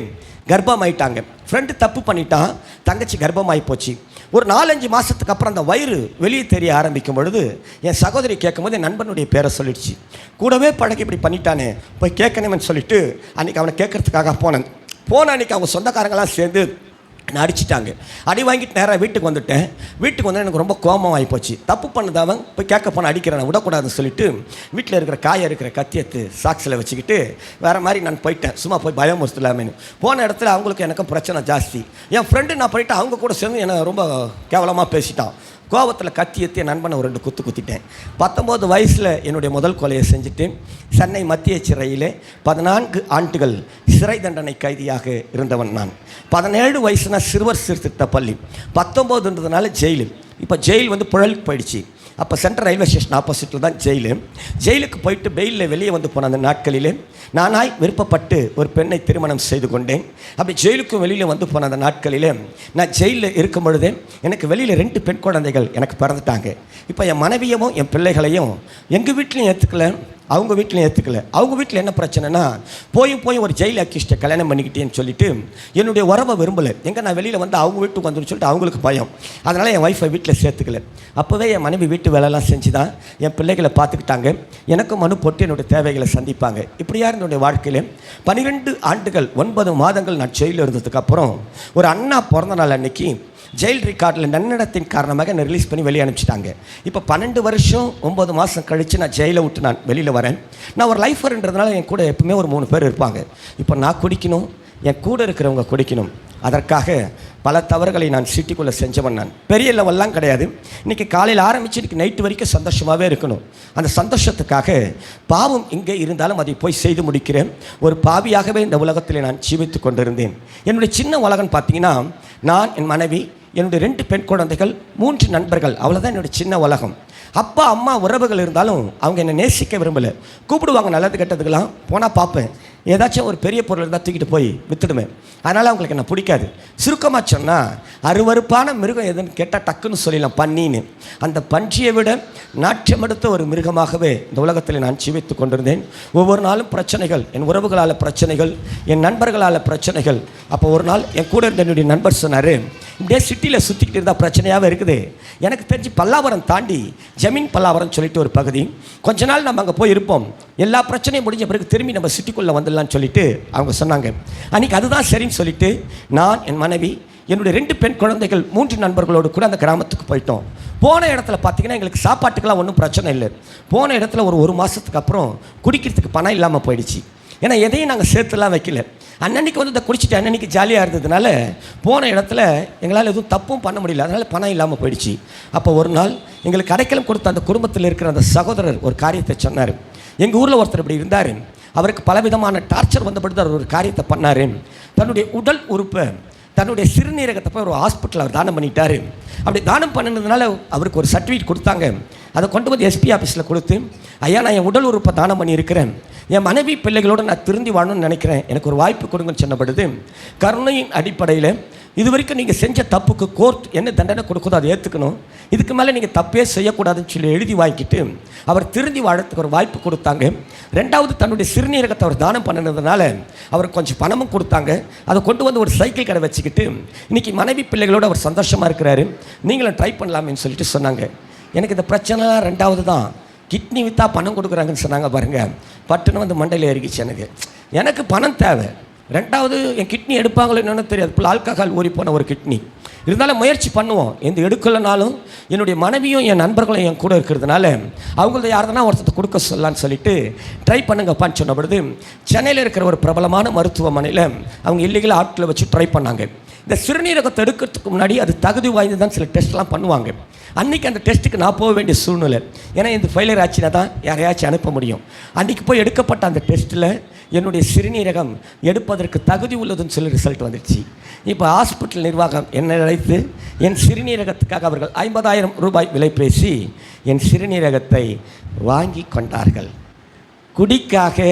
கர்ப்பமாயிட்டாங்க. ஃப்ரெண்டு தப்பு பண்ணிட்டான், தங்கச்சி கர்ப்பமாகி போச்சு. ஒரு 4-5 மாதத்துக்கு அப்புறம் அந்த வயிறு வெளியே தெரிய ஆரம்பிக்கும் பொழுது என் சகோதரி கேட்கும்போது என் நண்பனுடைய பேரை சொல்லிடுச்சு. கூடவே பழகி இப்படி பண்ணிட்டானே, போய் கேட்கணும்னு சொல்லிட்டு அன்றைக்கி அவனை கேட்கறதுக்காக போன அன்றைக்கி அவங்க சொந்தக்காரங்களாம் சேர்ந்து என்னை அடிச்சிட்டாங்க. அடி வாங்கிட்டு நேராக வீட்டுக்கு வந்துட்டேன். வீட்டுக்கு வந்து எனக்கு ரொம்ப கோபம் ஆகி போச்சு. தப்பு பண்ணதவன் போய் கேட்க போன அடிக்கிறேன், விடக்கூடாதுன்னு சொல்லிட்டு வீட்டில் இருக்கிற காய இருக்கிற கத்தியத்து சாக்ஸில் வச்சுக்கிட்டு வேறு மாதிரி நான் போயிட்டேன். சும்மா போய் பயமுறுத்தலாமேன்னு போன இடத்துல அவங்களுக்கு எனக்கும் பிரச்சனை ஜாஸ்தி. என் ஃப்ரெண்டு நான் போயிட்டு அவங்க கூட சேர்ந்து என்னை ரொம்ப கேவலமாக பேசிட்டான். கோபத்தில் கத்தி எத்தி என் நண்பனை ஒரு 2 குத்து குத்திட்டேன். 19 வயசில் என்னுடைய முதல் கொலையை செஞ்சுட்டு சென்னை மத்திய சிறையிலே 14 ஆண்டுகள் சிறை தண்டனை கைதியாக இருந்தவன் நான். 17 வயசுனா சிறுவர் சீர்திருத்த பள்ளி, 19ன்றதுனால ஜெயிலு. இப்போ ஜெயில் வந்து புழலுக்கு போயிடுச்சு. அப்போ சென்ட்ரல் ரயில்வே ஸ்டேஷன் ஆப்போசிட்டில் தான் ஜெயிலு. ஜெயிலுக்கு போயிட்டு பெயிலில் வெளியே வந்து போன அந்த நாட்களிலே நானாய் விருப்பப்பட்டு ஒரு பெண்ணை திருமணம் செய்து கொண்டேன். அப்படி ஜெயிலுக்கும் வெளியில் வந்து போன அந்த நாட்களிலே நான் ஜெயிலில் இருக்கும் பொழுதே எனக்கு வெளியில் 2 பெண் குழந்தைகள் எனக்கு பிறந்துட்டாங்க. இப்போ என் மனைவியவும் என் பிள்ளைகளையும் எங்கள் வீட்லையும் ஏற்றுக்கல, அவங்க வீட்டிலையும் ஏற்றுக்கல. அவங்க வீட்டில் என்ன பிரச்சனைனா, போய் ஒரு ஜெயில் அக்யூஸ்ட்டை கல்யாணம் பண்ணிக்கிட்டேன்னு சொல்லிட்டு என்னுடைய உறவை விரும்பலை. எங்கே நான் வெளியில் வந்து அவங்க வீட்டுக்கு வந்துன்னு சொல்லிட்டு அவங்களுக்கு பயம். அதனால் என் ஒய்ஃபை வீட்டில் சேர்த்துக்கல. அப்போவே என் மனைவி வீட்டு வேலைலாம் செஞ்சு தான் என் பிள்ளைகளை பார்த்துக்கிட்டாங்க. எனக்கும் மனு போட்டு என்னுடைய தேவைகளை சந்திப்பாங்க. இப்படியா என்னுடைய வாழ்க்கையில் 12 ஆண்டுகள் 9 மாதங்கள் நான் ஜெயிலில் இருந்ததுக்கப்புறம் ஒரு அண்ணா பிறந்த நாள் அன்னைக்கு ஜெயில் ரெக்கார்டில் நன்னடத்தின் காரணமாக என்னை ரிலீஸ் பண்ணி வெளியே அனுப்பிச்சிட்டாங்க. இப்போ 12 வருஷம் 9 மாதம் கழித்து நான் ஜெயிலை விட்டு நான் வெளியில் வரேன். நான் ஒரு லைஃபர்ன்றதுனால என் கூட எப்பவுமே ஒரு 3 பேர் இருப்பாங்க. இப்போ நான் குடிக்கணும், என் கூட இருக்கிறவங்க குடிக்கணும். அதற்காக பல தவறுகளை நான் சிட்டிக்குள்ளே செஞ்சவன். நான் பெரிய லெவல்லாம் கிடையாது. இன்றைக்கி காலையில் ஆரம்பித்து இன்றைக்கி நைட்டு வரைக்கும் சந்தோஷமாகவே இருக்கணும். அந்த சந்தோஷத்துக்காக பாவம் இங்கே இருந்தாலும் அதை போய் செய்து முடிக்கிறேன். ஒரு பாவியாகவே இந்த உலகத்தில் நான் ஜீவித்து கொண்டிருந்தேன். என்னுடைய சின்ன உலகம் பார்த்தீங்கன்னா, நான், என் மனைவி, என்னுடைய 2 பெண் குழந்தைகள், 3 நண்பர்கள், அவ்வளோதான் என்னுடைய சின்ன உலகம். அப்பா அம்மா உறவுகள் இருந்தாலும் அவங்க என்னை நேசிக்க விரும்பலை. கூப்பிடுவாங்க நல்லது கெட்டதுக்கெல்லாம், போனால் பார்ப்பேன். ஏதாச்சும் ஒரு பெரிய பொருள் இருந்தால் தூக்கிட்டு போய் விற்றுடுவேன். அதனால் அவங்களுக்கு என்ன பிடிக்காது. சுருக்கமாக சொன்னால் அருவருப்பான மிருகம் எதுன்னு கேட்டால் டக்குன்னு சொல்லிடலாம், பன்னின்னு. அந்த பன்றியை விட நாற்றமெடுத்த ஒரு மிருகமாகவே இந்த உலகத்தில் நான் ஜீவித்து கொண்டிருந்தேன். ஒவ்வொரு நாளும் பிரச்சனைகள், என் உறவுகளால் பிரச்சனைகள், என் நண்பர்களால் பிரச்சனைகள். அப்போ ஒரு நாள் என் கூட இருந்த என்னுடைய நண்பர் சொன்னார், இப்படியே சிட்டியில் சுற்றிக்கிட்டு இருந்தால் பிரச்சனையாகவே இருக்குது. எனக்கு தெரிஞ்சு பல்லாவரம் தாண்டி ஜமீன் பல்லாவரம் சொல்லிட்டு ஒரு பகுதி, கொஞ்ச நாள் நம்ம அங்கே போய் இருப்போம், எல்லா பிரச்சனையும் முடிஞ்ச பிறகு திரும்பி நம்ம சிட்டிக்குள்ளே வந்துடலான்னு சொல்லிட்டு அவங்க சொன்னாங்க. அன்றைக்கி அதுதான் சரின்னு சொல்லிட்டு நான், என் மனைவி, என்னுடைய 2 பெண் குழந்தைகள், 3 நண்பர்களோடு கூட அந்த கிராமத்துக்கு போயிட்டோம். போன இடத்துல பார்த்திங்கன்னா எங்களுக்கு சாப்பாட்டுக்கெல்லாம் ஒன்றும் பிரச்சனை இல்லை. போன இடத்துல ஒரு மாதத்துக்கு அப்புறம் குடிக்கிறதுக்கு பணம் இல்லாமல் போயிடுச்சு. ஏன்னா எதையும் நாங்கள் சேர்த்துலாம் வைக்கல. அன்னன்னைக்கு வந்து இதை குடிச்சிட்டு அன்னன்னைக்கு ஜாலியாக இருந்ததுனால போன இடத்துல எங்களால் எதுவும் தப்பும் பண்ண முடியல. அதனால் பணம் இல்லாமல் போயிடுச்சு. அப்போ ஒரு நாள் எங்களுக்கு அடைக்கலம் கொடுத்த அந்த குடும்பத்தில் இருக்கிற அந்த சகோதரர் ஒரு காரியத்தை சொன்னார். எங்கள் ஊரில் ஒருத்தர் இப்படி இருந்தார். அவருக்கு பலவிதமான டார்ச்சர் வந்தபடி அவர் ஒரு காரியத்தை பண்ணார். தன்னுடைய உடல் உறுப்பை, தன்னுடைய சிறுநீரகத்தை போய் ஒரு ஹாஸ்பிட்டலில் அவர் தானம் பண்ணிட்டார். அப்படி தானம் பண்ணினதுனால அவருக்கு ஒரு சர்டிஃபிகேட் கொடுத்தாங்க. அதை கொண்டு வந்து எஸ்பி ஆஃபீஸில் கொடுத்து, ஐயா நான் என் உடல் உறுப்பை தானம் பண்ணியிருக்கிறேன், என் மனைவி பிள்ளைகளோடு நான் திருந்தி வாழணும்னு நினைக்கிறேன், எனக்கு ஒரு வாய்ப்பு கொடுங்கன்னு சொன்னபடுது கருணையின் அடிப்படையில் இது வரைக்கும் நீங்கள் செஞ்ச தப்புக்கு கோர்ட் என்ன தண்டனை கொடுக்குதோ அதை ஏற்றுக்கணும், இதுக்கு மேலே நீங்கள் தப்பே செய்யக்கூடாதுன்னு சொல்லி எழுதி வாங்கிக்கிட்டு அவர் திருந்தி வாழறதுக்கு ஒரு வாய்ப்பு கொடுத்தாங்க. ரெண்டாவது, தன்னுடைய சிறுநீரகத்தை அவர் தானம் பண்ணினதுனால அவருக்கு கொஞ்சம் பணமும் கொடுத்தாங்க. அதை கொண்டு வந்து ஒரு சைக்கிள் கடை வச்சுக்கிட்டு இன்றைக்கி மனைவி பிள்ளைகளோடு அவர் சந்தோஷமாக இருக்கிறாரு. நீங்களும் ட்ரை பண்ணலாமேன்னு சொல்லிட்டு சொன்னாங்க. எனக்கு இந்த பிரச்சனைலாம் ரெண்டாவது தான். கிட்னி விற்றா பணம் கொடுக்குறாங்கன்னு சொன்னாங்க பாருங்கள், பட்டுன்னு வந்து மண்டையில் ஏறிக்கிச்சு. எனக்கு பணம் தேவை. ரெண்டாவது, என் கிட்னி எடுப்பாங்களோ என்னன்னு தெரியாது, இப்போ ஆல்கஹால் ஊறி போன ஒரு கிட்னி. இருந்தாலும் முயற்சி பண்ணுவோம். எந்த எடுக்கலைனாலும் என்னுடைய மனைவியும் என் நண்பர்களும் என் கூட இருக்கிறதுனால அவங்கள யாருன்னா ஒருத்தர் கொடுக்க சொல்லலான்னு சொல்லிட்டு ட்ரை பண்ணுங்கப்பான்னு சொன்னபொழுது சென்னையில் இருக்கிற ஒரு பிரபலமான மருத்துவமனையில் அவங்க இல்லீகல் ஆட்களை வச்சு ட்ரை பண்ணாங்க. இந்த சிறுநீரகத்தை எடுக்கிறதுக்கு முன்னாடி அது தகுதி வாய்ந்து தான் சில டெஸ்ட்லாம் பண்ணுவாங்க. அன்றைக்கி அந்த டெஸ்ட்டுக்கு நான் போக வேண்டிய சூழ்நிலை, ஏன்னா இந்த ஃபெயிலியர் ஆச்சுன்னா தான் யாரையாச்சும் அனுப்ப முடியும். அன்றைக்கி போய் எடுக்கப்பட்ட அந்த டெஸ்ட்டில் என்னுடைய சிறுநீரகம் எடுப்பதற்கு தகுதி உள்ளதுன்னு சொல்லி ரிசல்ட் வந்துடுச்சு. இப்போ ஹாஸ்பிட்டல் நிர்வாகம் என்னை அழைத்து என் சிறுநீரகத்துக்காக அவர்கள் 50,000 ரூபாய் விலை பேசி என் சிறுநீரகத்தை வாங்கி கொண்டார்கள். குடிக்காக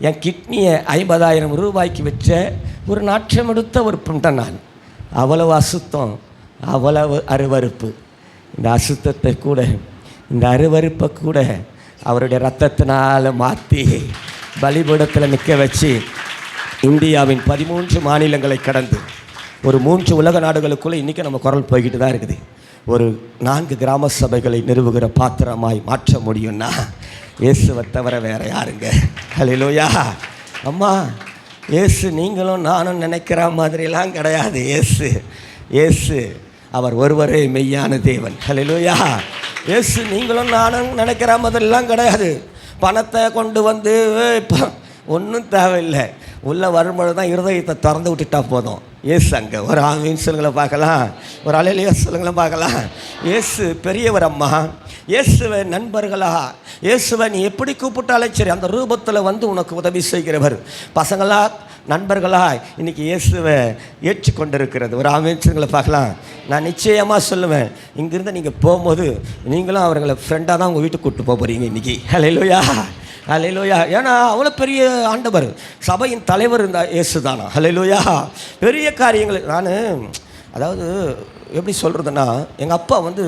என் கிட்னியை 50,000 ரூபாய்க்கு வச்ச ஒரு நாற்றம் எடுத்த ஒரு புண்டன் நான். அவ்வளவு அசுத்தம், அவ்வளவு அருவருப்பு. இந்த அசுத்தத்தை கூட, இந்த அருவருப்பை கூட அவருடைய ரத்தத்தினால் மாற்றி பலிபீடத்தில் நிற்க வச்சு இந்தியாவின் 13 மாநிலங்களை கடந்து ஒரு 3 உலக நாடுகளுக்குள்ளே இன்றைக்கி நம்ம குரல் போய்கிட்டு தான் இருக்குது. ஒரு 4 கிராம சபைகளை நிறுவுகிற பாத்திரமாய் மாற்ற முடியும்னா இயேசுவை தவிர வேறு யாருங்க? ஹல்லேலூயா. அம்மா, இயேசு நீங்களும் நானும் நினைக்கிற மாதிரிலாம் கிடையாது. இயேசு அவர் ஒருவரே மெய்யான தேவன். ஹல்லேலூயா. இயேசு நீங்களும் நானும் நினைக்கிற மாதிரிலாம் கிடையாது. பணத்தை கொண்டு வந்து இப்போ ஒன்றும் தேவையில்லை. உள்ளே வரும்பொழுது தான் இருதயத்தை திறந்து விட்டுட்டா போதும். இயேசு அங்கே ஒரு ஆமீன் சொல்லுங்களை பார்க்கலாம், ஒரு அலையிலேயே சொல்லுங்களை பார்க்கலாம். இயேசு பெரியவர். அம்மா, இயேசுவை நண்பர்களா, இயேசுவை நீ எப்படி கூப்பிட்டாலும் சரி அந்த ரூபத்தில் வந்து உனக்கு உதவி செய்கிறவர். பசங்களா, நண்பர்களா, இன்றைக்கி இயேசுவை ஏற்றுக்கொண்டிருக்கிறது. ஒரு ஆமீன்களை பார்க்கலாம். நான் நிச்சயமாக சொல்லுவேன், இங்கேருந்து நீங்கள் போகும்போது நீங்களும் அவர்களை ஃப்ரெண்டாக தான் உங்கள் வீட்டுக்கு கூப்பிட்டு போக போகிறீங்க இன்றைக்கி. ஹல்லேலூயா, ஹல்லேலூயா. ஏன்னா அவ்வளோ பெரிய ஆண்டவர், சபையின் தலைவர் இந்த இயேசு தானா. ஹல்லேலூயா. பெரிய காரியங்கள். நான் அதாவது எப்படி சொல்கிறதுன்னா, எங்கள் அப்பா வந்து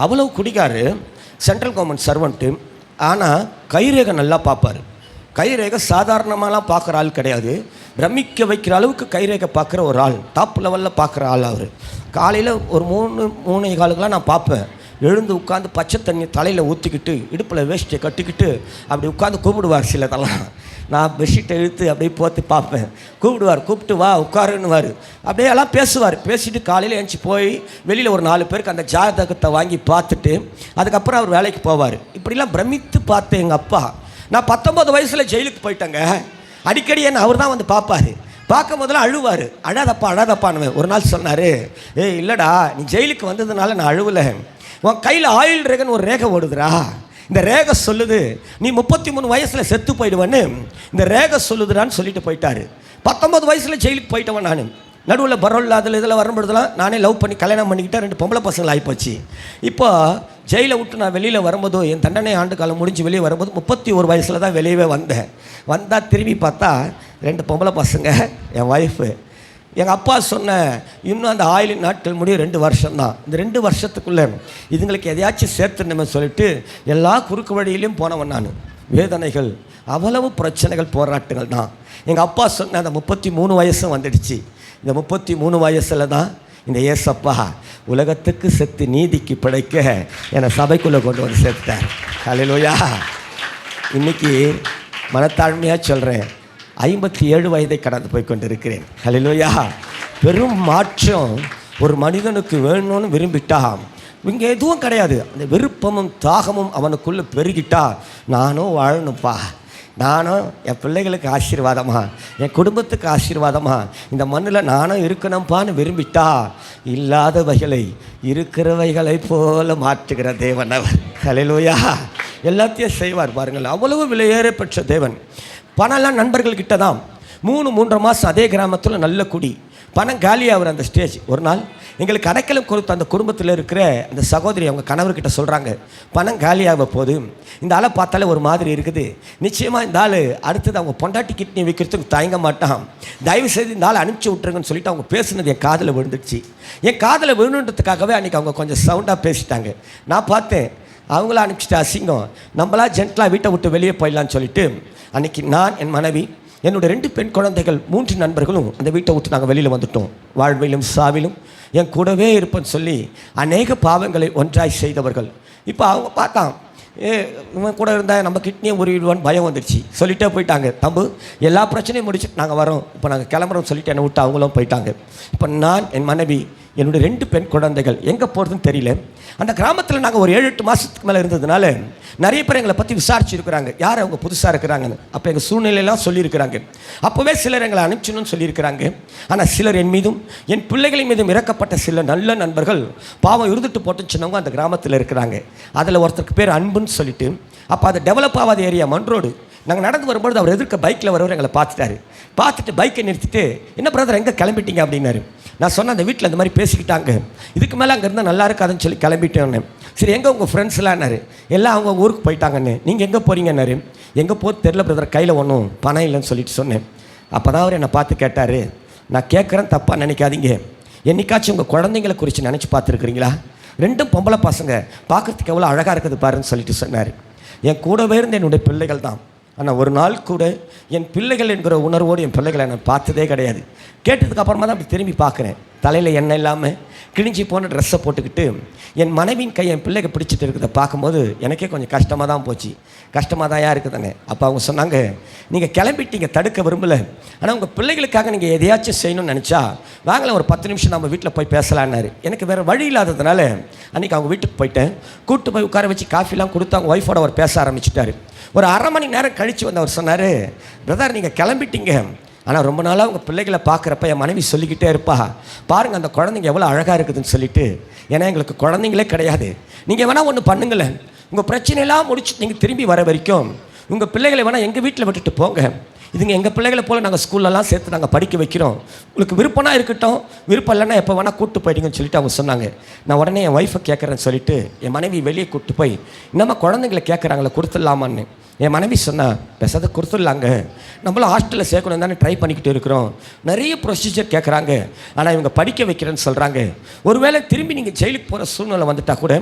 அவ்வளோ குடிக்காரு, சென்ட்ரல் கவர்மெண்ட் சர்வெண்ட்டு. ஆனால் கைரேகை நல்லா பார்ப்பார். கைரேகை சாதாரணமாலாம் பார்க்குற ஆள் கிடையாது, பிரமிக்க வைக்கிற அளவுக்கு கைரேகை பார்க்குற ஒரு ஆள், டாப் லெவலில் பார்க்குற ஆள் அவர். காலையில் ஒரு 3-3:15 நான் பார்ப்பேன். எழுந்து உட்காந்து பச்சை தண்ணி தலையில் ஊற்றிக்கிட்டு இடுப்பில் வேஷ்டியை கட்டிக்கிட்டு அப்படி உட்காந்து கூப்பிடுவார். சிலதெல்லாம் நான் பெட்ஷீட்டை இழுத்து அப்படியே போற்றி பார்ப்பேன். கூப்பிடுவார், கூப்பிட்டு வா உட்காருன்னுவார். அப்படியே எல்லாம் பேசுவார். பேசிட்டு காலையில் எழுந்துச்சி போய் வெளியில் ஒரு 4 பேருக்கு அந்த ஜாதகத்தை வாங்கி பார்த்துட்டு அதுக்கப்புறம் அவர் வேலைக்கு போவார். இப்படிலாம் பிரமித்து பார்த்தேன் எங்கள் அப்பா. நான் 19 வயசில் ஜெயிலுக்கு போயிட்டேங்க. அடிக்கடி என்ன அவர் தான் வந்து பார்ப்பார். பார்க்கும் போதெல்லாம் அழுவார். அழாதப்பான்னு ஒரு நாள் சொன்னார், ஏய் இல்லைடா, நீ ஜெயிலுக்கு வந்ததுனால நான் அழுவலை, உன் கையில் ஆயில் ரேகன்னு ஒரு ரேகை ஓடுதுரா, இந்த ரேகை சொல்லுது நீ 33 வயசில் செத்து போயிடுவேன்னு இந்த ரேகை சொல்லுதுடான்னு சொல்லிட்டு போயிட்டார். 19 வயசில் ஜெயிலுக்கு போயிட்டவன் நான். நடுவில் பரோல் அதில் இதில் வரும்பொழுதுலாம் நானே லவ் பண்ணி கல்யாணம் பண்ணிக்கிட்டேன். 2 பொம்பளை பசங்களை ஆகிப்போச்சு. இப்போ ஜெயிலை விட்டு நான் வெளியில் வரும்போது, என் தண்டனை ஆண்டு காலம் முடிஞ்சு வெளியே வரும்போது 31 வயசில் தான் வெளியவே வந்தேன். வந்தால் திரும்பி பார்த்தா 2 பொம்பளை பசங்க, என் ஒய்ஃபு. எங்கள் அப்பா சொன்ன இன்னும் அந்த ஆயிலின் நாட்கள் முடியும் 2 வருஷம்தான். இந்த 2 வருஷத்துக்குள்ளே இதுங்களுக்கு எதையாச்சும் சேர்த்துணுமே சொல்லிட்டு எல்லா குறுக்கு வழியிலையும் போனவன் நான். வேதனைகள், அவ்வளவு பிரச்சனைகள், போராட்டங்கள் தான். எங்கள் அப்பா சொன்ன அந்த 33 வயசும் வந்துடுச்சு. இந்த 33 வயசில் தான் இந்த ஏசப்பா உலகத்துக்கு செத்து நீதிக்கு பிழைக்க என்னை சபைக்குள்ளே கொண்டு வந்து சேர்த்தார். ஹல்லேலூயா. இன்றைக்கி மனத்தாழ்மையாக சொல்கிறேன், 57 வயதை கடந்து போய் கொண்டு இருக்கிறேன். ஹல்லேலூயா. பெரும் மாற்றம் ஒரு மனிதனுக்கு வேணும்னு விரும்பிட்டா இங்கே எதுவும் கிடையாது. அந்த விருப்பமும் தாகமும் அவனுக்குள்ளே பெருகிட்டா, நானும் வாழணும்ப்பா, நானும் என் பிள்ளைகளுக்கு ஆசீர்வாதமா, என் குடும்பத்துக்கு ஆசீர்வாதமா இந்த மண்ணில் நானும் இருக்கணும்ப்பான்னு விரும்பிட்டா இல்லாதவைகளை இருக்கிறவைகளை போல மாற்றுகிற தேவன் அவர். ஹல்லேலூயா. எல்லாத்தையும் செய்வார் பாருங்கள். அவ்வளவு விலையேற பெற்ற தேவன். பணம்லாம் நண்பர்கள்கிட்ட தான். 3-3.5 மாதம் அதே கிராமத்தில் நல்ல குடி, பணம் காலியாகிற அந்த ஸ்டேஜ். ஒரு நாள் எங்களுக்கு அடைக்கலம் கொடுத்த அந்த குடும்பத்தில் இருக்கிற அந்த சகோதரி அவங்க கணவர்கிட்ட சொல்கிறாங்க, பணம் காலியாக போது, இந்த ஆளை பார்த்தாலே ஒரு மாதிரி இருக்குது, நிச்சயமாக இந்த ஆள் அடுத்தது அவங்க பொண்டாட்டி கிட்னி வைக்கிறதுக்கு தயங்க மாட்டான், தயவு செய்து இந்த ஆளை அனுப்பிச்சி விட்ருங்கன்னு சொல்லிட்டு அவங்க பேசுனது என் காதில் விழுந்துடுச்சு. என் காதில் விழுணுன்றதுக்காகவே அன்றைக்கி அவங்க கொஞ்சம் சவுண்டாக பேசிட்டாங்க. நான் பார்த்தேன் அவங்கள அனுப்பிச்சிட்டு அசிங்கம், நம்மளா ஜென்டலாக வீட்டை விட்டு வெளியே போயிடலான்னு சொல்லிட்டு அன்றைக்கி நான், என் மனைவி, என்னுடைய 2 பெண் குழந்தைகள், 3 நண்பர்களும் அந்த வீட்டை விட்டு நாங்கள் வெளியில் வந்துட்டோம். வாழ்விலும் சாவிலும் என் கூடவே இருப்பேன்னு சொல்லி அநேக பாவங்களை ஒன்றாய் செய்தவர்கள். இப்போ அவங்க பார்த்தான், இவன் கூட இருந்தால் நம்ம கிட்னியை உருவிடுவான்னு பயம் வந்துடுச்சு. சொல்லிட்டே போயிட்டாங்க, தம்பு எல்லா பிரச்சனையும் முடிச்சுட்டு நாங்கள் வரோம், இப்போ நாங்கள் கிளம்புறோம் சொல்லிட்டு என்னை விட்டு அவங்களும் போயிட்டாங்க. இப்போ நான், என் மனைவி, என்னுடைய 2 பெண் குழந்தைகள் எங்கே போகிறதுன்னு தெரியல. அந்த கிராமத்தில் நாங்கள் ஒரு 7-8 மாதத்துக்கு மேலே இருந்ததுனால நிறைய பேர் எங்களை பற்றி விசாரிச்சுருக்கிறாங்க, யார் அவங்க புதுசாக இருக்கிறாங்கன்னு. அப்போ எங்கள் சூழ்நிலையெல்லாம் சொல்லியிருக்கிறாங்க. அப்போவே சிலர் எங்களை அனுப்பிச்சணும்னு சொல்லியிருக்கிறாங்க. ஆனால் சிலர் என் மீதும் என் பிள்ளைகளின் மீதும் இறக்கப்பட்ட சில நல்ல நண்பர்கள் பாவம் இருந்துட்டு போட்டுன்னு சொன்னவங்க அந்த கிராமத்தில் இருக்கிறாங்க. அதில் ஒருத்தருக்கு பேர் அன்புன்னு சொல்லிட்டு, அப்போ அது டெவலப் ஆகாத ஏரியா, மண் ரோடு. நாங்கள் நடந்து வரும்பொழுது அவர் எதிர்க்க பைக்கில் வரவர் எங்களை பார்த்துட்டு பைக்கை நிறுத்திட்டு, என்ன பிரதர் எங்கே கிளம்பிட்டீங்க அப்படின்னாரு. நான் சொன்னேன், அந்த வீட்டில் இந்த மாதிரி பேசிக்கிட்டாங்க, இதுக்கு மேலே அங்கே இருந்தால் நல்லா இருக்காதுன்னு சொல்லி கிளம்பிட்டேன்னு. சரி, எங்கே உங்கள் ஃப்ரெண்ட்ஸ்லாம்னாரு. எல்லாம் அவங்க ஊருக்கு போயிட்டாங்கன்னு. நீங்கள் எங்கே போகிறீங்கன்னாரு. எங்கே போகிறது தெரில பிரதர், கையில் ஒன்றும் பணம் இல்லைன்னு சொல்லிட்டு சொன்னேன். அப்போ தான் அவர் என்னை பார்த்து கேட்டார், நான் கேட்குறேன் தப்பாக நினைக்காதீங்க, என்னைக்காச்சும் உங்கள் குழந்தைங்களை குறித்து நினச்சி பார்த்துருக்குறீங்களா? 2 பொம்பளை பசங்க, பார்க்குறதுக்கு எவ்வளோ அழகாக இருக்குது பாருன்னு சொல்லிட்டு சொன்னார். என் கூடவே இருந்த என்னுடைய பிள்ளைகள் தான். ஆனால் ஒரு நாள் கூட என் பிள்ளைகள் என்கிற உணர்வோடு என் பிள்ளைகளை நான் பார்த்ததே கிடையாது. கேட்டதுக்கு அப்புறமா தான் அப்படி திரும்பி பார்க்குறேன். தலையில் எண்ணெய் இல்லாமல் கிழிஞ்சி போன ட்ரெஸ்ஸை போட்டுக்கிட்டு என் மனைவியின் கை என் பிள்ளைங்க பிடிச்சிட்டு இருக்கிறத பார்க்கும்போது எனக்கே கொஞ்சம் கஷ்டமாக தான் போச்சு. கஷ்டமாக தான் இருக்குதுங்க. அப்போ அவங்க சொன்னாங்க, நீங்கள் கிளம்பிட்டீங்க, தடுக்க விரும்பலை, ஆனால் உங்கள் பிள்ளைகளுக்காக நீங்கள் எதையாச்சும் செய்யணும்னு நினச்சா வாங்கலாம், ஒரு 10 நிமிஷம் நம்ம வீட்டில் போய் பேசலான்னாரு. எனக்கு வேறு வழி இல்லாததுனால அன்றைக்கி அவங்க வீட்டுக்கு போயிட்டேன். கூப்பிட்டு போய் உட்கார வச்சு காஃபிலாம் கொடுத்து அவங்க ஒய்ஃபோட அவர் பேச ஆரம்பிச்சிட்டாரு. ஒரு 1/2 மணி நேரம் கழித்து வந்து அவர் சொன்னார், பிரதர் நீங்கள் கிளம்பிட்டீங்க, ஆனால் ரொம்ப நாளாக உங்கள் பிள்ளைகளை பார்க்குறப்ப என் மனைவி சொல்லிக்கிட்டே இருப்பா, பாருங்கள் அந்த குழந்தைங்க எவ்வளோ அழகாக இருக்குதுன்னு சொல்லிட்டு. ஏன்னா எங்களுக்கு குழந்தைங்களே கிடையாது, நீங்கள் வேணால் ஒன்று பண்ணுங்களேன், உங்கள் பிரச்சனையெல்லாம் முடிச்சு நீங்கள் திரும்பி வர வரைக்கும் உங்கள் பிள்ளைகளை வேணால் எங்கள் வீட்டில் விட்டுட்டு போங்க, இதுங்க எங்கள் பிள்ளைகளை போல் நாங்கள் ஸ்கூல்லலாம் சேர்த்து நாங்கள் படிக்க வைக்கிறோம், உங்களுக்கு விருப்பம்னா இருக்கட்டும், விருப்பம் இல்லைன்னா எப்போ வேணால் கூப்பிட்டு போயிட்டீங்கன்னு சொல்லிட்டு அவங்க சொன்னாங்க. நான் உடனே என் ஒய்ஃபை கேட்குறேன்னு சொல்லிட்டு என் மனைவி வெளியே கூப்பிட்டு போய், இன்னமா குழந்தைங்களை கேட்குறாங்களே கொடுத்துடலாமான்னு. என் மனைவி சொன்னால், பேசாத கொடுத்துடலாங்க, நம்மளும் ஹாஸ்டலில் சேர்க்கணும் தானே ட்ரை பண்ணிக்கிட்டு இருக்கிறோம், நிறைய ப்ரொசீஜர் கேட்குறாங்க, ஆனால் இவங்க படிக்க வைக்கிறேன்னு சொல்கிறாங்க, ஒருவேளை திரும்பி நீங்கள் ஜெயிலுக்கு போகிற சூழ்நிலை வந்துட்டால் கூட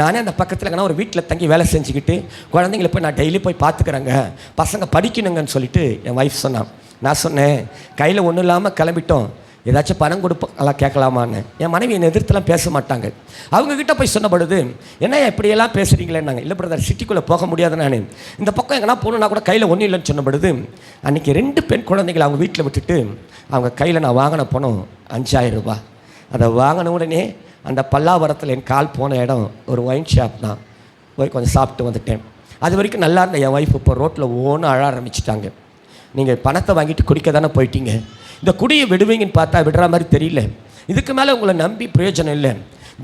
நானே அந்த பக்கத்தில் ஒரு வீட்டில் தங்கி வேலை செஞ்சுக்கிட்டு குழந்தைங்கள போய் நான் டெய்லி போய் பார்த்துக்கிறேங்க, பசங்க படிக்கணுங்கன்னு சொல்லிட்டு என் ஒய்ஃப் சொன்னான். நான் சொன்னேன், கையில் ஒன்றும் இல்லாமல் கிளம்பிட்டோம், ஏதாச்சும் பணம் கொடுப்பெல்லாம் கேட்கலாமான்னு. என் மனைவி என்னை எதிர்த்துலாம் பேச மாட்டாங்க. அவங்கக்கிட்ட போய் சொன்ன பொழுது, என்ன இப்படியெல்லாம் பேசுகிறீங்களேன்னாங்க. இல்லை பிரதர், சிட்டிக்குள்ளே போக முடியாது, நான் இந்த பக்கம் எங்கன்னா போகணுன்னா கூட கையில் ஒன்றும் இல்லைன்னு சொன்ன பொழுது, அன்றைக்கி 2 பெண் குழந்தைகளை அவங்க வீட்டில் விட்டுட்டு அவங்க கையில் நான் வாங்கின பணம் 5000 ரூபாய். அதை வாங்கின உடனே அந்த பல்லாவரத்தில் என் கால் போன இடம் ஒரு ஒயின் ஷாப் தான், போய் கொஞ்சம் சாப்பிட்டு வந்துட்டேன். அது வரைக்கும் நல்லா இருந்த என் ஒய்ஃப் இப்போ ரோட்டில் ஓன்னு அழ ஆரம்பிச்சிட்டாங்க. நீங்கள் பணத்தை வாங்கிட்டு குடிக்க தானே போயிட்டீங்க, இந்த குடியை விடுவீங்கன்னு பார்த்தா விடுற மாதிரி தெரியல, இதுக்கு மேலே உங்களை நம்பி பிரயோஜனம் இல்லை,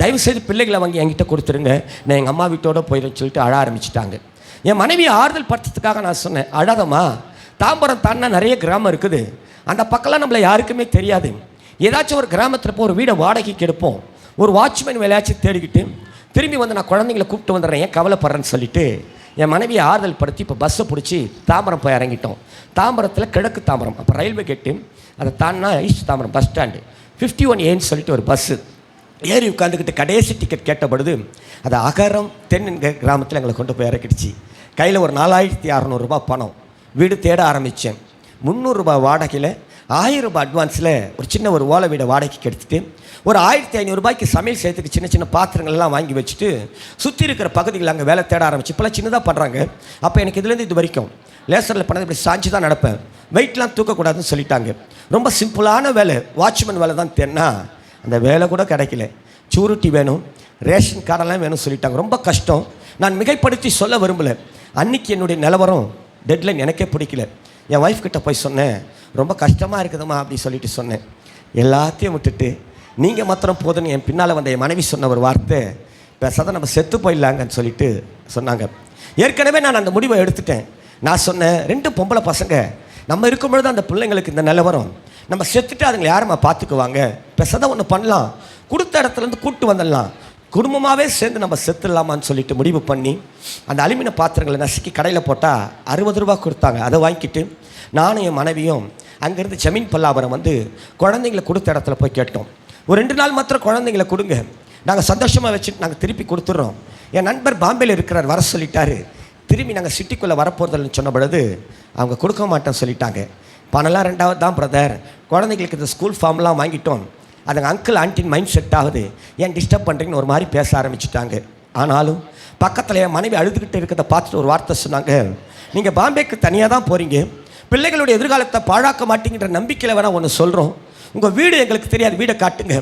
தயவுசெய்து பிள்ளைகளை வாங்கி என்கிட்ட கொடுத்துருங்க, நான் எங்கள் அம்மா வீட்டோடு போயிடுன்னு சொல்லிட்டு அழ ஆரம்பிச்சிட்டாங்க. என் மனைவியை ஆறுதல் படுத்துறதுக்காக நான் சொன்னேன், அழாதம்மா, தாம்பரம் தாண்டினா நிறைய கிராமம் இருக்குது, அந்த பக்கம்லாம் நம்மளை யாருக்குமே தெரியாது, ஏதாச்சும் ஒரு கிராமத்தில் போய் ஒரு வீடை வாடகைக்கு எடுப்போம், ஒரு வாட்ச்மேன் வேலையாச்சும் தேடிக்கிட்டு திரும்பி வந்து நான் குழந்தைங்களை கூப்பிட்டு வந்துடுறேன், ஏன் கவலைப்படுறேன்னு சொல்லிட்டு என் மனைவியை ஆறுதல் படுத்தி இப்போ பஸ்ஸை பிடிச்சி தாம்பரம் போய் இறங்கிட்டோம். தாம்பரத்தில் கிழக்கு தாம்பரம், அப்போ ரயில்வே கேட்டு அதை தாண்டினா ஈஸ்ட் தாம்பரம் பஸ் ஸ்டாண்டு 51Aன்னு சொல்லிட்டு ஒரு பஸ்ஸு ஏறி உட்காந்துக்கிட்டு கடைசி டிக்கெட் கேட்டபடுது அது அகரம் தென்னுங்கிற கிராமத்தில் எங்களை கொண்டு போய் இறக்கிடுச்சு. கையில் ஒரு 4600 ரூபாய் பணம், வீடு தேட ஆரம்பித்தேன். 300 ரூபாய் வாடகையில் 1000 ரூபாய் அட்வான்ஸில் ஒரு சின்ன ஒரு ஓலை வீடை வாடகைக்கு எடுத்துகிட்டு ஒரு 1500 ரூபாய்க்கு சமையல் செய்யறதுக்கு சின்ன சின்ன பாத்திரங்கள்லாம் வாங்கி வச்சுட்டு சுற்றி இருக்கிற பகுதிகள் அங்கே வேலை தேட ஆரம்பிச்சு. இப்போலாம் சின்னதாக பண்ணுறாங்க. அப்போ எனக்கு இதுலேருந்து இது வரைக்கும் லேசரில் பண்ணது இப்படி சாஞ்சு தான் நடப்பேன், வெயிட்லாம் தூக்கக்கூடாதுன்னு சொல்லிட்டாங்க. ரொம்ப சிம்பிளான வேலை, வாட்ச்மேன் வேலை தான் தேன்னா அந்த வேலை கூட கிடைக்கல. சூரிட்டி வேணும், ரேஷன் கார்டெல்லாம் வேணும்னு சொல்லிட்டாங்க. ரொம்ப கஷ்டம். நான் மிகைப்படுத்தி சொல்ல விரும்பலை. அன்றைக்கி என்னுடைய நிலவரம் டெட்லைன் எனக்கே பிடிக்கல. என் ஒய்ஃப் கிட்ட போய் சொன்னேன், ரொம்ப கஷ்டமாக இருக்குதும்மா அப்படி சொல்லிட்டு சொன்னேன். எல்லாத்தையும் விட்டுட்டு நீங்கள் மாத்திரம் போதுன்னு என் பின்னால் வந்த என் மனைவி சொன்ன ஒரு வார்த்தை, பேசாத நம்ம செத்து போயிடலாங்கன்னு சொல்லிட்டு சொன்னாங்க. ஏற்கனவே நான் அந்த முடிவை எடுத்துட்டேன். நான் சொன்னேன், 2 பொம்பளை பசங்க நம்ம இருக்கும்பொழுது அந்த பிள்ளைங்களுக்கு இந்த நிலவரம், நம்ம செத்துட்டு அதுங்களை யாரும்மா பார்த்துக்குவாங்க, பெசதான் ஒன்று பண்ணலாம், கொடுத்த இடத்துலேருந்து கூப்பிட்டு வந்துடலாம், குடும்பமாகவே சேர்ந்து நம்ம செத்துடலாமான்னு சொல்லிட்டு முடிவு பண்ணி அந்த அலுமினிய பாத்திரங்களை நசுக்கி கடையில் போட்டால் 60 ரூபா கொடுத்தாங்க. அதை வாங்கிக்கிட்டு நானும் என் மனைவியும் அங்கேருந்து ஜமீன் பல்லாவரம் வந்து குழந்தைங்களை கொடுத்த இடத்துல போய் கேட்டோம். ஒரு 2 நாள் மாத்திரம் குழந்தைங்களை கொடுங்க, நாங்கள் சந்தோஷமாக வச்சுட்டு நாங்கள் திருப்பி கொடுத்துட்றோம். என் நண்பர் பாம்பேயில் இருக்கிறார், வர சொல்லிட்டாரு. திரும்பி நாங்கள் சிட்டிக்குள்ளே வரப்போகிறதில்லைன்னு சொன்ன பொழுது அவங்க கொடுக்க மாட்டேன்னு சொல்லிட்டாங்க. பணம்லாம் 2வது தான் பிரதர், குழந்தைங்களுக்கு இந்த ஸ்கூல் ஃபார்ம்லாம் வாங்கிட்டோம், அதுங்க அங்கிள் ஆண்டின் மைண்ட் செட் ஆகுது, ஏன் டிஸ்டர்ப் பண்ணுறீங்கன்னு ஒரு மாதிரி பேச ஆரம்பிச்சுட்டாங்க. ஆனாலும் பக்கத்தில் என் மனைவி அழுதுகிட்டு இருக்கிறத பார்த்துட்டு ஒரு வார்த்தை சொன்னாங்க, நீங்கள் பாம்பேக்கு தனியாக தான் போகிறீங்க, பிள்ளைகளுடைய எதிர்காலத்தை பாழாக்க மாட்டீங்கிற நம்பிக்கையில் வேணால் ஒன்று சொல்கிறோம், உங்கள் வீடு எங்களுக்கு தெரியாது, வீடை காட்டுங்க,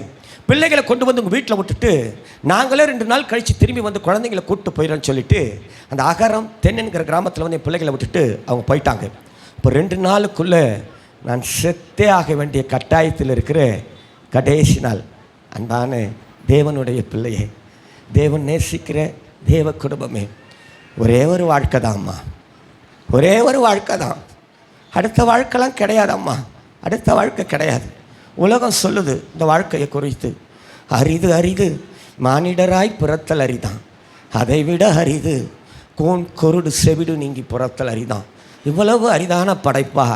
பிள்ளைகளை கொண்டு வந்து உங்கள் வீட்டில் விட்டுட்டு நாங்களே 2 நாள் கழித்து திரும்பி வந்து குழந்தைங்களை கூப்பிட்டு போயிடறோன்னு சொல்லிட்டு அந்த அகரம் தென்னுங்கிற கிராமத்தில் வந்து என் பிள்ளைகளை விட்டுட்டு அவங்க போயிட்டாங்க. இப்போ 2 நாளுக்குள்ளே நான் செத்தே ஆக வேண்டிய கட்டாயத்தில் இருக்கிற கடைசி நாள். அன்பான தேவனுடைய பிள்ளையே, தேவன் நேசிக்கிற தேவ குடும்பமே, ஒரே ஒரு வாழ்க்கை தான்ம்மா, ஒரே ஒரு வாழ்க்கை தான், அடுத்த வாழ்க்கைலாம் கிடையாதம்மா, அடுத்த வாழ்க்கை கிடையாது. உலகம் சொல்லுது இந்த வாழ்க்கையை குறித்து, அரிது அரிது மானிடராய் பிறத்தல் அரிதான், அதை விட அரிது கோன் கொருடு செவிடு நீங்கி பிறத்தல் அரிதான். இவ்வளவு அரிதான படைப்பா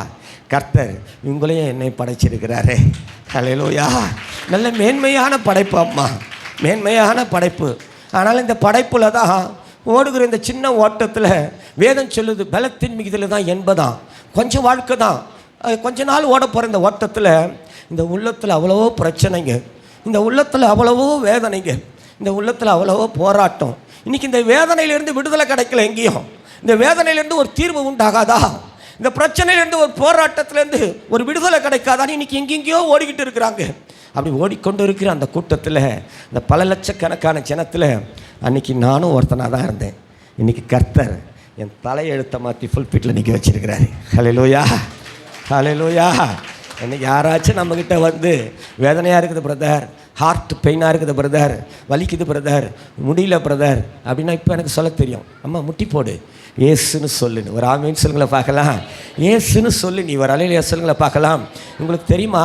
கர்த்தர் உங்களையும் என்னை படைச்சிருக்கிறாரே. ஹல்லேலூயா. நல்ல மேன்மையான படைப்பு அம்மா, மேன்மையான படைப்பு. ஆனால் இந்த படைப்பில் தான் ஓடுகிற இந்த சின்ன ஓட்டத்தில் வேதம் சொல்லுது, பலத்தின் மிகுதியில் தான் என்பதான், கொஞ்சம் வாழ்க்கை தான், கொஞ்ச நாள் ஓட போகிற இந்த ஓட்டத்தில் இந்த உள்ளத்தில் அவ்வளவோ பிரச்சனைங்க, இந்த உள்ளத்தில் அவ்வளவோ வேதனைங்க, இந்த உள்ளத்தில் அவ்வளவோ போராட்டம். இன்றைக்கி இந்த வேதனையிலேருந்து விடுதலை கிடைக்கல எங்கேயும், இந்த வேதனையிலேருந்து ஒரு தீர்வு உண்டாகாதா, இந்த பிரச்சனையிலேருந்து ஒரு போராட்டத்திலேருந்து ஒரு விடுதலை கிடைக்காதான்னு இன்றைக்கி எங்கெங்கேயோ ஓடிக்கிட்டு இருக்கிறாங்க. அப்படி ஓடிக்கொண்டு இருக்கிற அந்த கூட்டத்தில், இந்த பல லட்சக்கணக்கான ஜனத்தில் அன்றைக்கி நானும் ஒருத்தனாக தான் இருந்தேன். இன்றைக்கி கர்த்தர் என் தலையெழுத்தை மாற்றி ஃபுல்பிட்டில் நிற்க வச்சிருக்கிறாரு. ஹல்லேலூயா, ஹல்லேலூயா. இன்றைக்கி யாராச்சும் நம்மக்கிட்ட வந்து வேதனையாக இருக்குது பிரதர், ஹார்ட் பெயினாக இருக்குது பிரதர், வலிக்குது பிரதர், முடியல பிரதர் அப்படின்னா இப்போ எனக்கு சொல்ல தெரியும், அம்மா முட்டி போடு, ஏசுன்னு சொல்லுன்னு ஒரு ஆமீன் சொல்லுங்களை பார்க்கலாம், ஏசுன்னு சொல்லு, நீ ஒரு அலையில சொல்லுங்களை பார்க்கலாம். உங்களுக்கு தெரியுமா,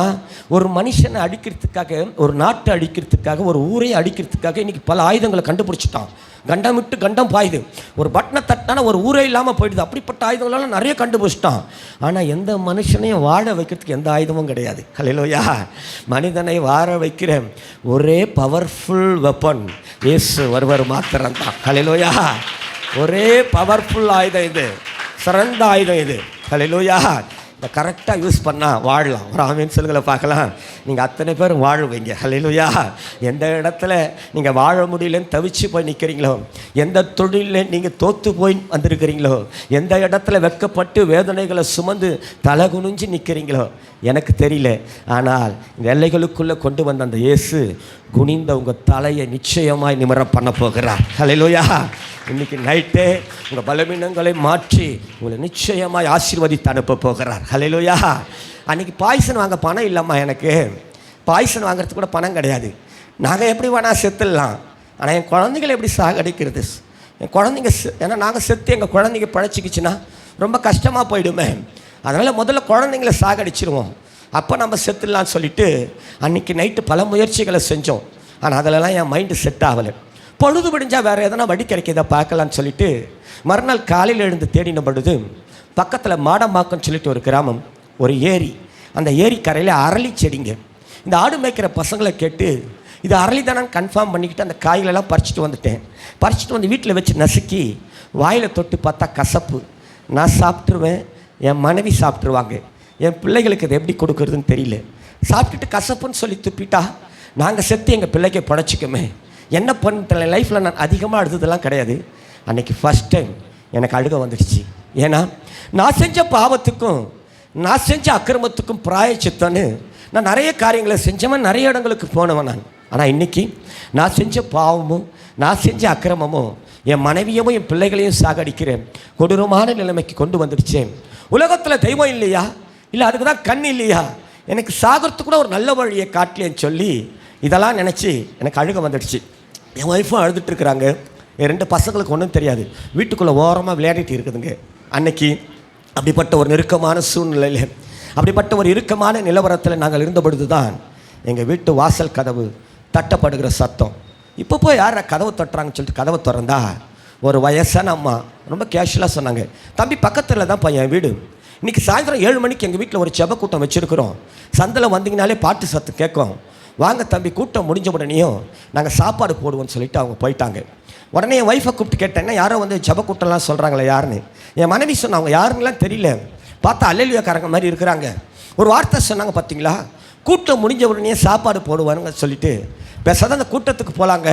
ஒரு மனுஷனை அடிக்கிறதுக்காக, ஒரு நாட்டை அடிக்கிறதுக்காக, ஒரு ஊரை அடிக்கிறதுக்காக இன்றைக்கி பல ஆயுதங்களை கண்டுபிடிச்சிட்டான். கண்டம் விட்டு கண்டம் பாயுது, ஒரு பட்டனை தட்டினா ஒரு ஊரே இல்லாமல் போயிடுது, அப்படிப்பட்ட ஆயுதங்களெல்லாம் நிறைய கண்டுபிடிச்சிட்டான். ஆனால் எந்த மனுஷனையும் வாழ வைக்கிறதுக்கு எந்த ஆயுதமும் கிடையாது. ஹல்லேலூயா. மனிதனை வாழ வைக்கிற ஒரே பவர்ஃபுல் வெப்பன் இயேசு ஒருவர் மாத்திரம்தான். ஹல்லேலூயா. ஒரே பவர்ஃபுல் ஆயுதம் இது, சிறந்த ஆயுதம் இது. ஹல்லேலூயா. இதை கரெக்டாக யூஸ் பண்ணால் வாழலாம். ஒரு ஆமீன் சொல்லுங்களை பார்க்கலாம். நீங்கள் அத்தனை பேரும் வாழுவீங்க. ஹல்லேலூயா. எந்த இடத்துல நீங்கள் வாழ முடியலன்னு தவிச்சு போய் நிற்கிறீங்களோ, எந்த தொழிலில் நீங்கள் தோற்று போய் வந்திருக்கிறீங்களோ, எந்த இடத்துல வெட்கப்பட்டு வேதனைகளை சுமந்து தலை குனிஞ்சு நிற்கிறீங்களோ எனக்கு தெரியல, ஆனால் இந்த எல்லைகளுக்குள்ளே கொண்டு வந்த அந்த இயேசு குனிந்த உங்கள் தலையை நிச்சயமாய் நிமிர பண்ண போகிறார். ஹல்லேலூயா. இன்றைக்கி நைட்டே உங்கள் பலவீனங்களை மாற்றி உங்களை நிச்சயமாய் ஆசீர்வதித்து அனுப்ப போகிறார். ஹல்லேலூயா. அன்றைக்கி பாய்சன் வாங்க பணம் இல்லைம்மா, எனக்கு பாய்சன் வாங்குறதுக்கு கூட பணம் கிடையாது, நாங்கள் எப்படி வேணால் செத்துடலாம், ஆனால் என் குழந்தைங்களை எப்படி சாகடிக்கிறது, என் குழந்தைங்க ஏன்னா நாங்கள் செத்து எங்கள் குழந்தைங்க பழச்சிக்கிச்சுன்னா ரொம்ப கஷ்டமாக போயிடுமே, அதனால் முதல்ல குழந்தைங்கள சாகடிச்சிருவோம், அப்போ நம்ம செத்துடலான்னு சொல்லிட்டு அன்றைக்கி நைட்டு பல முயற்சிகளை செஞ்சோம். ஆனால் அதிலலாம் என் மைண்டு செட் ஆகலை. பொழுது விடிஞ்சால் வேறு எதனா வடி கிடைக்கிறத பார்க்கலான்னு சொல்லிட்டு மறுநாள் காலையில் எழுந்து தேடின பொழுது பக்கத்தில் மாடம்பாக்கம்னு சொல்லிட்டு ஒரு கிராமம், ஒரு ஏரி, அந்த ஏரி கரையில் அரளி செடிங்க. இந்த ஆடு மேய்க்கிற பசங்களை கேட்டு இது அரளி தானான்னு கன்ஃபார்ம் பண்ணிக்கிட்டு அந்த காய்களெல்லாம் பறிச்சுட்டு வந்துட்டேன். பறிச்சுட்டு வந்து வீட்டில் வச்சு நசுக்கி வாயில் தொட்டு பார்த்தா கசப்பு. நான் சாப்பிட்ருவேன், என் மனைவி சாப்பிட்ருவாங்க, என் பிள்ளைகளுக்கு இது எப்படி கொடுக்குறதுன்னு தெரியல. சாப்பிட்டுட்டு கசப்புன்னு சொல்லி துப்பிட்டா நாங்கள் செத்து எங்கள் பிள்ளைக்கு படைச்சிக்கோமே, என்ன பண்ணுற லைஃப்பில் நான் அதிகமாக அழுததெல்லாம் கிடையாது. அன்றைக்கி ஃபஸ்ட் டைம் எனக்கு அழுக வந்துடுச்சு. ஏன்னா நான் செஞ்ச பாவத்துக்கும் நான் செஞ்ச அக்கிரமத்துக்கும் பிராயச்சித்தன்னு நான் நிறைய காரியங்களை செஞ்சவன், நிறைய இடங்களுக்கு போனவன் நான். ஆனால் இன்றைக்கி நான் செஞ்ச பாவமும் நான் செஞ்ச அக்கிரமமும் என் மனைவியமும் என் பிள்ளைகளையும் சாகடிக்கிறேன் கொடூரமான நிலைமைக்கு கொண்டு வந்துடுச்சேன். உலகத்தில் தெய்வம் இல்லையா, இல்லை அதுக்கு தான் கண் இல்லையா, எனக்கு சாகிறதுக்கு கூட ஒரு நல்ல வழியை காட்டலேன்னு சொல்லி இதெல்லாம் நினச்சி எனக்கு அழுக வந்துடுச்சு. என் ஒய்ஃபும் அழுதுட்டுருக்குறாங்க, என் 2 பசங்களுக்கு ஒன்றும் தெரியாது, வீட்டுக்குள்ளே ஓரமாக விளையாடிட்டு இருக்குதுங்க. அன்னைக்கு அப்படிப்பட்ட ஒரு நெருக்கமான சூழ்நிலையில், அப்படிப்பட்ட ஒரு இறுக்கமான நிலவரத்தில் நாங்கள் இருந்த பொழுது தான் எங்கள் வீட்டு வாசல் கதவு தட்டப்படுகிற சத்தம். இப்போ போய் யாரை கதவு தட்டுறாங்கன்னு சொல்லிட்டு கதவை திறந்தா ஒரு வயசான அம்மா ரொம்ப கேஷுவலாக சொன்னாங்க, தம்பி பக்கத்தில் தான் என் வீடு, இன்றைக்கி சாயந்தரம் 7 மணிக்கு எங்கள் வீட்டில் ஒரு ஜெப கூட்டம் வச்சுருக்குறோம், சந்தில் வந்தீங்கனாலே பாட்டு சத்தம் கேட்கும், வாங்க தம்பி, கூட்டம் முடிஞ்ச உடனேயும் நாங்கள் சாப்பாடு போடுவோம்னு சொல்லிட்டு அவங்க போயிட்டாங்க. உடனே என் ஒய்ஃபை கூப்பிட்டு கேட்டேன்னா யாரோ வந்து ஜெப கூட்டம்லாம் சொல்கிறாங்களே யாருன்னு. என் மனைவி சொன்னாங்க, அவங்க யாருன்னெலாம் தெரியல, பார்த்தா அல்லேலூயாக்காரங்க மாதிரி இருக்கிறாங்க. ஒரு வார்த்தை சொன்னாங்க, பார்த்தீங்களா, கூட்டம் முடிஞ்ச உடனே சாப்பாடு போடுவாருங்க சொல்லிட்டு பேசாத அந்த கூட்டத்துக்கு போகலாங்க,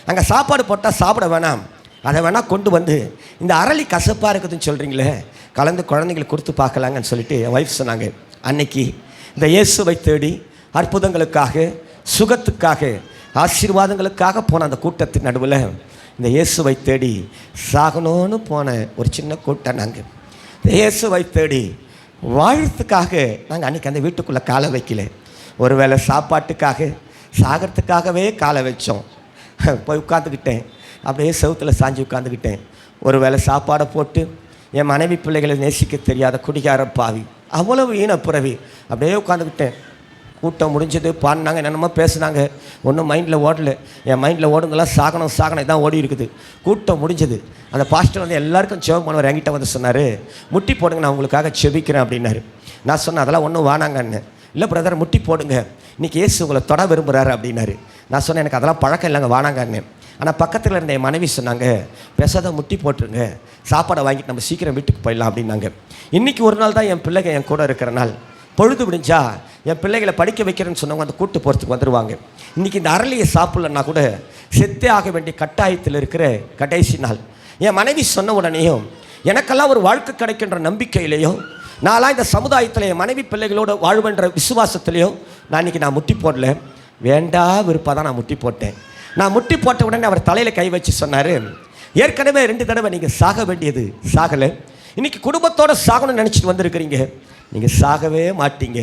அங்கே சாப்பாடு போட்டால் சாப்பிட வேணாம், அதை வேணால் கொண்டு வந்து இந்த அரளி கசப்பாக இருக்குதுன்னு சொல்கிறீங்களே, கலந்து குழந்தைங்களுக்கு கொடுத்து பார்க்கலாங்கன்னு சொல்லிட்டு என் ஒய்ஃப் சொன்னாங்க. அன்னைக்கு இந்த இயேசுவை தேடி அற்புதங்களுக்காக, சுகத்துக்காக, ஆசீர்வாதங்களுக்காக போன அந்த கூட்டத்தின் நடுவில் இந்த இயேசுவை தேடி சாகணும்னு போன ஒரு சின்ன கூட்டம் நாங்கள். இந்த இயேசுவை தேடி வாழ்த்துக்காக நாங்கள் அன்றைக்கி அந்த வீட்டுக்குள்ளே காலை வைக்கல, ஒருவேளை சாப்பாட்டுக்காக சாகிறதுக்காகவே காலை வச்சோம். போய் உட்காந்துக்கிட்டேன், அப்படியே செவுத்தில் சாஞ்சி உட்காந்துக்கிட்டேன். ஒருவேளை சாப்பாடை போட்டு என் மனைவி பிள்ளைகளை நேசிக்க தெரியாத குடிகார பாவி, அவ்வளவு ஈனப்புறவி, அப்படியே உட்காந்துக்கிட்டேன். கூட்டம் முடிஞ்சது, பாடினாங்க, என்னென்னமோ பேசுனாங்க, ஒன்றும் மைண்டில் ஓடல. என் மைண்டில் ஓடுங்கெல்லாம் சாகணும் இதான் ஓடி இருக்குது. கூட்டம் முடிஞ்சது, அந்த பாஸ்டர் வந்து எல்லாருக்கும் ஜெபம் பண்ணுவார், என்கிட்ட வந்து சொன்னார், முட்டி போடுங்க, நான் உங்களுக்காக செபிக்கிறேன் அப்படின்னாரு. நான் சொன்னேன், அதெல்லாம் ஒன்றும் வானாங்கன்னு. இல்லை பிரதர், முட்டி போடுங்க, இன்றைக்கி இயேசு உங்களை தொட விரும்புகிறாரு அப்படின்னாரு. நான் சொன்னேன், எனக்கு அதெல்லாம் பழக்கம் இல்லைங்க, வானாங்கன்னு. ஆனால் பக்கத்தில் இருந்த என் மனைவி சொன்னாங்க, பேசாத முட்டி போட்டுருங்க, சாப்பாடை வாங்கிட்டு நம்ம சீக்கிரம் வீட்டுக்கு போயிடலாம் அப்படின்னாங்க. இன்றைக்கி ஒரு நாள் தான் என் பிள்ளைங்க என் கூட இருக்கிற நாள். பொழுது விடிஞ்சா என் பிள்ளைகளை படிக்க வைக்கிறேன்னு சொன்னவங்க அந்த கூட்டு போகிறதுக்கு வந்துடுவாங்க. இன்றைக்கி இந்த அரளியை சாப்பிட்லன்னா கூட செத்தே ஆக வேண்டிய கட்டாயத்தில் இருக்கிற கடைசி நாள். என் மனைவி சொன்ன உடனேயும் எனக்கெல்லாம் ஒரு வாழ்க்கை கிடைக்கின்ற நம்பிக்கையிலையோ, நான்லாம் இந்த சமுதாயத்தில் என் மனைவி பிள்ளைகளோடு வாழ்வென்ற விசுவாசத்துலேயோ நான் இன்றைக்கி முட்டி போடல, வேண்டா விருப்பம் தான் நான் முட்டி போட்டேன். நான் முட்டி போட்ட உடனே அவர் தலையில் கை வச்சு சொன்னார், ஏற்கனவே 2 தடவை நீங்கள் சாக வேண்டியது சாகலை, இன்றைக்கி குடும்பத்தோடு சாகணும்னு நினச்சிட்டு வந்திருக்கிறீங்க, நீங்கள் சாகவே மாட்டீங்க,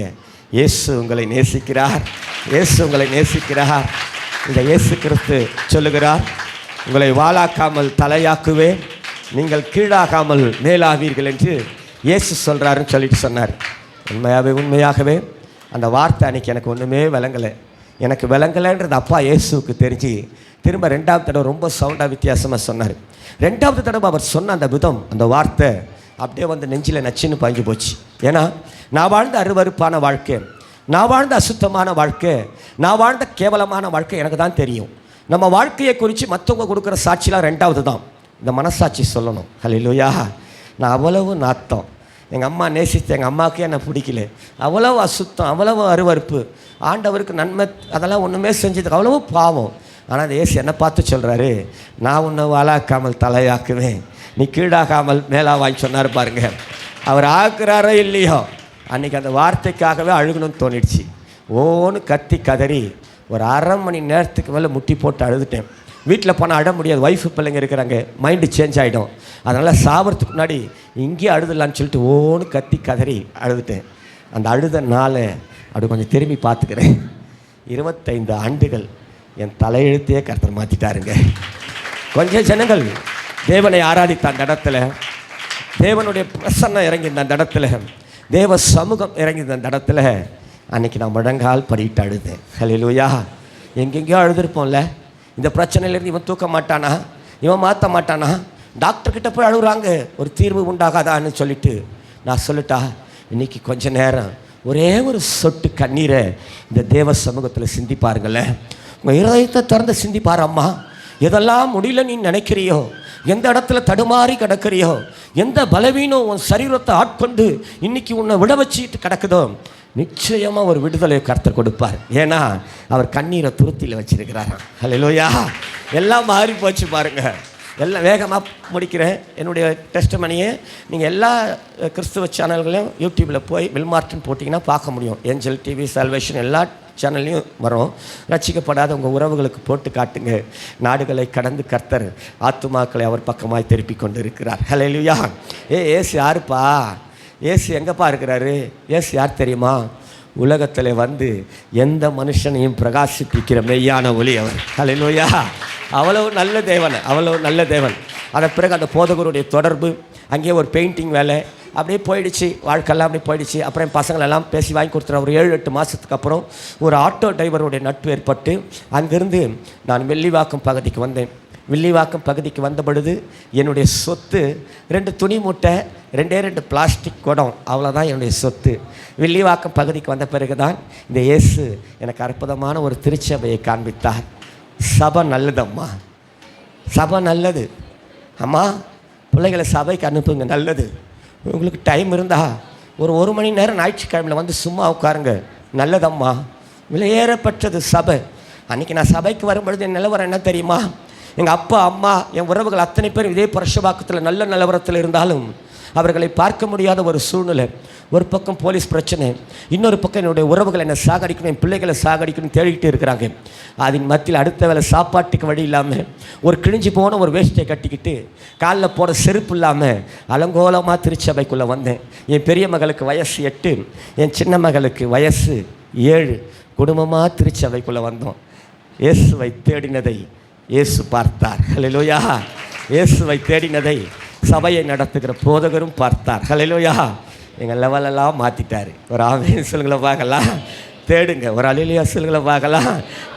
இயேசு உங்களை நேசிக்கிறார், இயேசு உங்களை நேசிக்கிறார். இந்த இயேசு கிறிஸ்து சொல்லுகிறார், உங்களை வாளாக்காமல் தலையாக்குவேன், நீங்கள் கீழாகாமல் மேலாவீர்கள் என்று இயேசு சொல்கிறாருன்னு சொல்லிட்டு சொன்னார். உண்மையாகவே அந்த வார்த்தை அன்றைக்கி எனக்கு ஒன்றுமே விளங்கலை. எனக்கு விளங்கலைன்றது அப்பா இயேசுவுக்கு தெரிஞ்சு திரும்ப 2வது தடவை ரொம்ப சவுண்டாக வித்தியாசமாக சொன்னார். 2வது தடவை அவர் சொன்ன அந்த விதம், அந்த வார்த்தை அப்படியே வந்து நெஞ்சில் நச்சுன்னு பாய்ஞ்சு போச்சு. ஏன்னா நான் வாழ்ந்த அருவருப்பான வாழ்க்கை, நான் வாழ்ந்த அசுத்தமான வாழ்க்கை, நான் வாழ்ந்த கேவலமான வாழ்க்கை எனக்கு தான் தெரியும். நம்ம வாழ்க்கையை குறித்து மற்றவங்க கொடுக்குற சாட்சிலாம் 2வது தான். இந்த மனசாட்சி சொல்லணும். ஹல்லேலூயா. நான் அவ்வளவு நாத்தம், எங்கள் அம்மா நேசித்த எங்கள் அம்மாவுக்கே என்னை பிடிக்கல, அவ்வளவு அசுத்தம், அவ்வளவு அருவருப்பு, ஆண்டவருக்கு நன்மை அதெல்லாம் ஒன்றுமே செஞ்சதுக்கு அவ்வளவு பாவம். ஆனால் அந்த இயேசு என்னை பார்த்து சொல்கிறாரு, நான் உன்னை வாழாக்காமல் தலையாக்குவேன், நீ கீழாகாமல் மேலாவான்னு சொன்னார் பாருங்க. அவர் ஆக்குறாரோ இல்லையோ, அன்றைக்கி அந்த வார்த்தைக்காகவே அழுகணும்னு தோணிடுச்சு. ஓன்னு கத்தி கதறி ஒரு 1/2 மணி நேரத்துக்கு மேலே முட்டி போட்டு அழுதுட்டேன். வீட்டில் போனால் அழ முடியாது, ஒய்ஃபு பிள்ளைங்க இருக்கிறாங்க, மைண்டு சேஞ்ச் ஆகிடும். அதனால் சாவறதுக்கு முன்னாடி இங்கேயே அழுதுலான்னு சொல்லிட்டு ஓன்னு கத்தி கதறி அழுதுட்டேன். அந்த அழுத நாளை அப்படி கொஞ்சம் திரும்பி பார்த்துக்கிறேன். 25 ஆண்டுகள் என் தலையெழுத்தையே கர்த்தர் மாற்றிட்டாருங்க. கொஞ்சம் ஜனங்கள் தேவனை ஆராதித்த அந்த இடத்துல, தேவனுடைய பிரசன்னம் இறங்கியிருந்த அந்த இடத்துல, தேவ சமூகம் இறங்கியிருந்த அந்த இடத்துல அன்றைக்கி நான் முழங்கால் படிக்கிட்டு அழுதேன். ஹல்லேலூயா. எங்கெங்கேயோ அழுதுருப்போம்ல, இந்த பிரச்சனையிலேருந்து இவன் தூக்க மாட்டானா, இவன் மாற்ற மாட்டானா, டாக்டர்கிட்ட போய் அழுகுறாங்க, ஒரு தீர்வு உண்டாகாதான்னு சொல்லிட்டு நான் சொல்லிட்டா, இன்றைக்கி கொஞ்ச நேரம் ஒரே ஒரு சொட்டு கண்ணீரை இந்த தேவ சமூகத்தில் சிந்திப்பாருங்களேன். உங்கள் இருதயத்தை திறந்து சிந்திப்பார். அம்மா, எதெல்லாம் முடியல நீ நினைக்கிறியோ, எந்த இடத்துல தடுமாறி கிடக்கிறியோ, எந்த பலவீனம் உன் சரீரத்தை ஆட்கொண்டு இன்னைக்கு உன்னை விட வச்சுட்டு கிடக்குதோ, நிச்சயமாக ஒரு விடுதலையை கர்த்தர் கொடுப்பார். ஏன்னா அவர் கண்ணீரை துருத்தியில் வச்சிருக்கிறார். ஹல்லேலூயா. எல்லாம் மாறி போச்சு பாருங்கள். எல்லாம் வேகமாக முடிக்கிறேன். என்னுடைய டெஸ்ட்மனியை நீங்கள் எல்லா கிறிஸ்துவ சேனல்களையும் யூடியூப்பில் போய் வில்மார்ட்னு போட்டிங்கன்னா பார்க்க முடியும். ஏஞ்சல் டிவி, சால்வேஷன் எல்லா சேனல்லையும் வரும். ரட்சிக்கப்படாத உங்கள் உறவுகளுக்கு போட்டு காட்டுங்க. நாடுகளை கடந்து கர்த்தர் ஆத்துமாக்களை அவர் பக்கமாய் திருப்பி கொண்டு இருக்கிறார். ஹல்லேலூயா. ஏசு யாருப்பா? ஏசு எங்கப்பா இருக்கிறாரு? ஏசு யார் தெரியுமா? உலகத்தில் வந்து எந்த மனுஷனையும் பிரகாசிப்பிக்கிற மெய்யான ஒளி அவர். ஹல்லேலூயா. அவ்வளவு நல்ல தேவன், அவ்வளவு நல்ல தேவன். அதன் பிறகு அந்த போதகருடைய தொடர்பு, அங்கேயே ஒரு பெயிண்டிங் வேலை அப்படியே போயிடுச்சு, வாழ்க்கையெல்லாம் அப்படியே போயிடுச்சு. அப்புறம் என் பசங்களெல்லாம் பேசி வாங்கி கொடுத்துறேன். ஒரு 7-8 மாதத்துக்கு அப்புறம் ஒரு ஆட்டோ டிரைவருடைய நட்பு ஏற்பட்டு அங்கேருந்து நான் வில்லிவாக்கம் பகுதிக்கு வந்தேன். வில்லிவாக்கம் பகுதிக்கு வந்த பொழுது என்னுடைய சொத்து 2 துணி மூட்டை, 2 பிளாஸ்டிக் குடம், அவ்வளோதான் என்னுடைய சொத்து. வில்லிவாக்கம் பகுதிக்கு வந்த பிறகு தான் இந்த இயேசு எனக்கு அற்புதமான ஒரு திருச்சபையை காண்பித்தார். சபை நல்லதம்மா, சபை நல்லது அம்மா, பிள்ளைகளை சபைக்கு அனுப்புங்க, நல்லது. உங்களுக்கு டைம் இருந்தால் ஒரு மணி நேரம் ஞாயிற்றுக்கிழமையில் வந்து சும்மா உட்காருங்க, நல்லதம்மா. விலையேறப்பட்டது சபை. அன்றைக்கி நான் சபைக்கு வரும்பொழுது என் நிலவரம் என்ன தெரியுமா? எங்கள் அப்பா அம்மா என் உறவுகள் அத்தனை பேர் இதே பரிசுபாக்கத்தில் நல்ல நிலவரத்தில் இருந்தாலும் அவர்களை பார்க்க முடியாத ஒரு சூழ்நிலை. ஒரு பக்கம் போலீஸ் பிரச்சனை, இன்னொரு பக்கம் என்னுடைய உறவுகள் என்னை சாகடிக்கணும், என் பிள்ளைகளை சாகடிக்கணும் தேடிக்கிட்டு இருக்கிறாங்க. அதன் மத்தியில் அடுத்த வேலை சாப்பாட்டுக்கு வழி இல்லாமல் ஒரு கிழிஞ்சு போன ஒரு வேஷ்டியை கட்டிக்கிட்டு காலில் போட செருப்பு இல்லாமல் அலங்கோலமாக திருச்சபைக்குள்ளே வந்தேன். என் பெரிய மகளுக்கு வயசு 8, என் சின்ன மகளுக்கு வயசு 7. குடும்பமாக திருச்சபைக்குள்ளே வந்தோம். இயேசுவை தேடினதை இயேசு பார்த்தார். ஹல்லேலூயா. இயேசுவை தேடினதை சபையை நடத்துகிற போதகரும் பார்த்தார். ஹல்லேலூயா. எங்கள் லெவலெல்லாம் மாற்றிட்டார். ஒரு ஆமென் சொல்லுங்களை பார்க்கலாம். தேடுங்க, ஒரு அல்லேலூயா சொல்லுங்களை பார்க்கலாம்.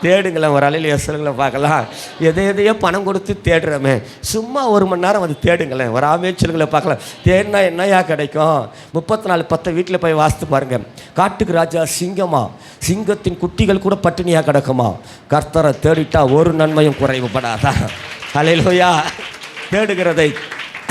தேடுங்களேன், ஒரு அல்லேலூயா சொல்லுங்களை பார்க்கலாம். எதையோ பணம் கொடுத்து தேடுறோமே, சும்மா 1 மணி நேரம் வந்து தேடுங்களேன், ஒரு ஆமென் சொல்லுங்களை பார்க்கலாம். தேடினா என்னையா கிடைக்கும்? 34:10 வீட்டில் போய் வாசித்து பாருங்கள். காட்டுக்கு ராஜா சிங்கமா, சிங்கத்தின் குட்டிகள் கூட பட்டினியாக கிடக்குமா? கர்த்தரை தேடிட்டா ஒரு நன்மையும் குறைவுபடாதா? அல்லேலூயா. தேடுகிறதை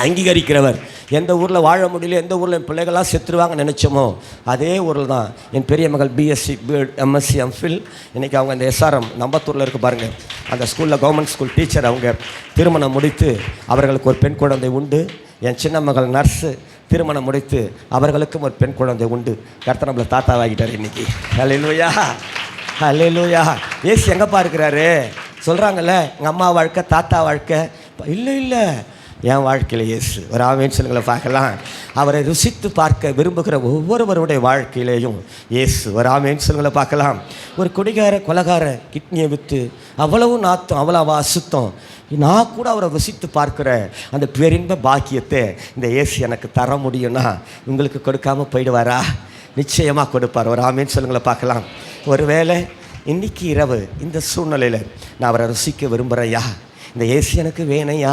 அங்கீகரிக்கிறவர். எந்த ஊரில் வாழ முடியல, எந்த ஊரில் என் பிள்ளைகளாக செத்துருவாங்கன்னு நினச்சோமோ அதே ஊரில் தான் என் பெரிய மகள் பிஎஸ்சி, பிஎட், எம்எஸ்சி, எம்ஃபில். இன்றைக்கி அவங்க அந்த எஸ்ஆர்எம் நம்பத்தூரில் இருக்குது பாருங்கள், அந்த ஸ்கூலில் கவர்மெண்ட் ஸ்கூல் டீச்சர். அவங்க திருமணம் முடித்து அவர்களுக்கு ஒரு பெண் குழந்தை உண்டு. என் சின்ன மகள் நர்ஸு, திருமணம் முடித்து அவர்களுக்கும் ஒரு பெண் குழந்தை உண்டு. கர்த்தர் நம்மளை தாத்தாவாகிட்டார் இன்றைக்கி. அல்லேலூயா, அல்லேலூயா. ஏசு எங்கப்பா இருக்கிறாரு? சொல்கிறாங்கல்ல, எங்கள் அம்மா வாழ்க்கை, தாத்தா வாழ்க்கை. இல்லை, என் வாழ்க்கையில் இயேசு. ஒரு ஆமென் சொல்லுங்களை பார்க்கலாம். அவரை ருசித்து பார்க்க விரும்புகிற ஒவ்வொருவருடைய வாழ்க்கையிலேயும் இயேசு. ஒரு ஆமென் சொல்லுங்களை பார்க்கலாம். ஒரு குடிகார கொலகார கிட்னியை விற்று அவ்வளவு நாத்தம், அவ்வளவு அசுத்தம், நான் கூட அவரை ருசித்து பார்க்குற அந்த பேரின்ப பாக்கியத்தை இந்த இயேசு எனக்கு தர முடியும்னா உங்களுக்கு கொடுக்காமல் போயிடுவாரா? நிச்சயமாக கொடுப்பார். ஒரு ஆமென் சொல்லுங்களை பார்க்கலாம். ஒருவேளை இன்றைக்கி இரவு இந்த சூழ்நிலையில் நான் அவரை ருசிக்க விரும்புகிறேயா, இந்த இயேசு எனக்கு வேணையா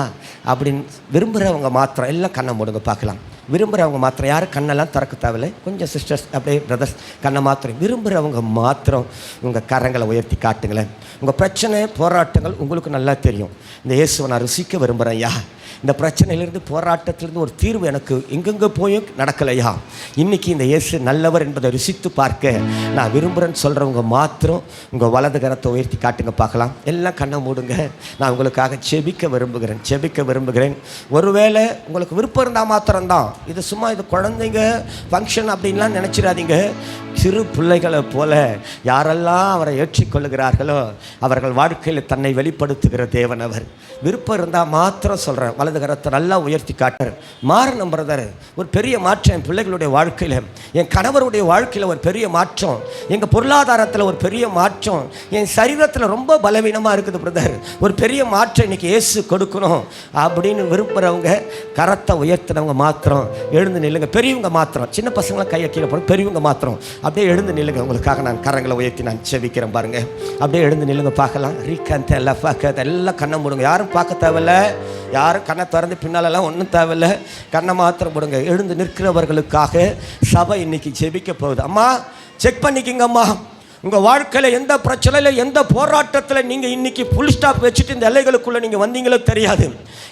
அப்படின்னு விரும்புகிறவங்க மாத்திரம் எல்லாம் கண்ணை மூடுங்க பார்க்கலாம். விரும்புகிறவங்க மாத்திரம், யாரும் கண்ணெல்லாம் திறக்க தேவையில்லை, கொஞ்சம் சிஸ்டர்ஸ் அப்படியே பிரதர்ஸ் கண்ணை மாத்திரம், விரும்புகிறவங்க மாத்திரம் உங்கள் கரங்களை உயர்த்தி காட்டுங்களேன். உங்கள் பிரச்சனை போராட்டங்கள் உங்களுக்கு நல்லா தெரியும். இந்த இயேசுவை நான் ருசிக்க விரும்புகிறேன்யா, இந்த பிரச்சனையிலேருந்து போராட்டத்திலேருந்து ஒரு தீர்வு எனக்கு எங்கெங்கே போயும் நடக்கலையா, இன்றைக்கி இந்த இயேசு நல்லவர் என்பதை ருசித்து பார்க்க நான் விரும்புகிறேன்னு சொல்கிறவங்க மாத்திரம் உங்கள் வலது கரத்தை உயர்த்தி காட்டுங்க பார்க்கலாம். எல்லாம் கண்ணை மூடுங்க. நான் உங்களுக்காக செபிக்க விரும்புகிறேன். ஒருவேளை உங்களுக்கு விருப்பம் இருந்தால் மாத்திரம்தான் இது, சும்மா இது குழந்தைங்க ஃபங்க்ஷன் அப்படின்லாம் நினச்சிடாதீங்க. சிறு பிள்ளைகளை போல யாரெல்லாம் அவரை ஏற்றுக்கொள்ளுகிறார்களோ அவர்கள் வாழ்க்கையில் தன்னை வெளிப்படுத்துகிற தேவன் அவர். விருப்பம் இருந்தால் மாத்திரம் சொல்கிறேன், வலது கரத்தை நல்லா உயர்த்தி காட்டுறேன். மாறணும் பிரதர், ஒரு பெரிய மாற்றம் என் பிள்ளைகளுடைய வாழ்க்கையில், என் கணவருடைய வாழ்க்கையில் ஒரு பெரிய மாற்றம், எங்கள் பொருளாதாரத்தில் ஒரு பெரிய மாற்றம், என் சரீரத்தில் ரொம்ப பலவீனமாக இருக்குது பிரதர், ஒரு பெரிய மாற்றம் இன்றைக்கி இயேசு கொடுக்கணும் அப்படின்னு விரும்புகிறவங்க கரத்தை உயர்த்தினவங்க மாத்திரம் எழுந்து நில்லுங்க. பெரியவங்க மாத்திரம், சின்ன பசங்களாம் கையை கீழே போடும், பெரியவங்க மாத்திரம் அப்படியே எழுந்து நில்லுங்க. உங்களுக்காக நான் கரங்களை உயர்த்தி நான் செபிக்கிறேன் பாருங்கள். அப்படியே எழுந்து நில்லுங்க பார்க்கலாம். ரீகந்த லஃபாக்க எல்லாம் கண்ணை மூடுங்க. யாரும் பார்க்க தேவையில்ல, யாரும் கண்ணை திறந்து பின்னாலெல்லாம் ஒன்றும் தேவையில்லை, கண்ணை மாத்திரம் போடுங்க. எழுந்து நிற்கிறவர்களுக்காக சபை இன்னைக்கு ஜெபிக்க போகுது. அம்மா செக் பண்ணிக்கிங்க அம்மா, உங்கள் வாழ்க்கையில் எந்த பிரச்சனையில் எந்த போராட்டத்தில் நீங்கள் இன்றைக்கி ஃபுல் ஸ்டாப் வச்சுட்டு இந்த எல்லைகளுக்குள்ளே நீங்கள் வந்தீங்களோ தெரியாது.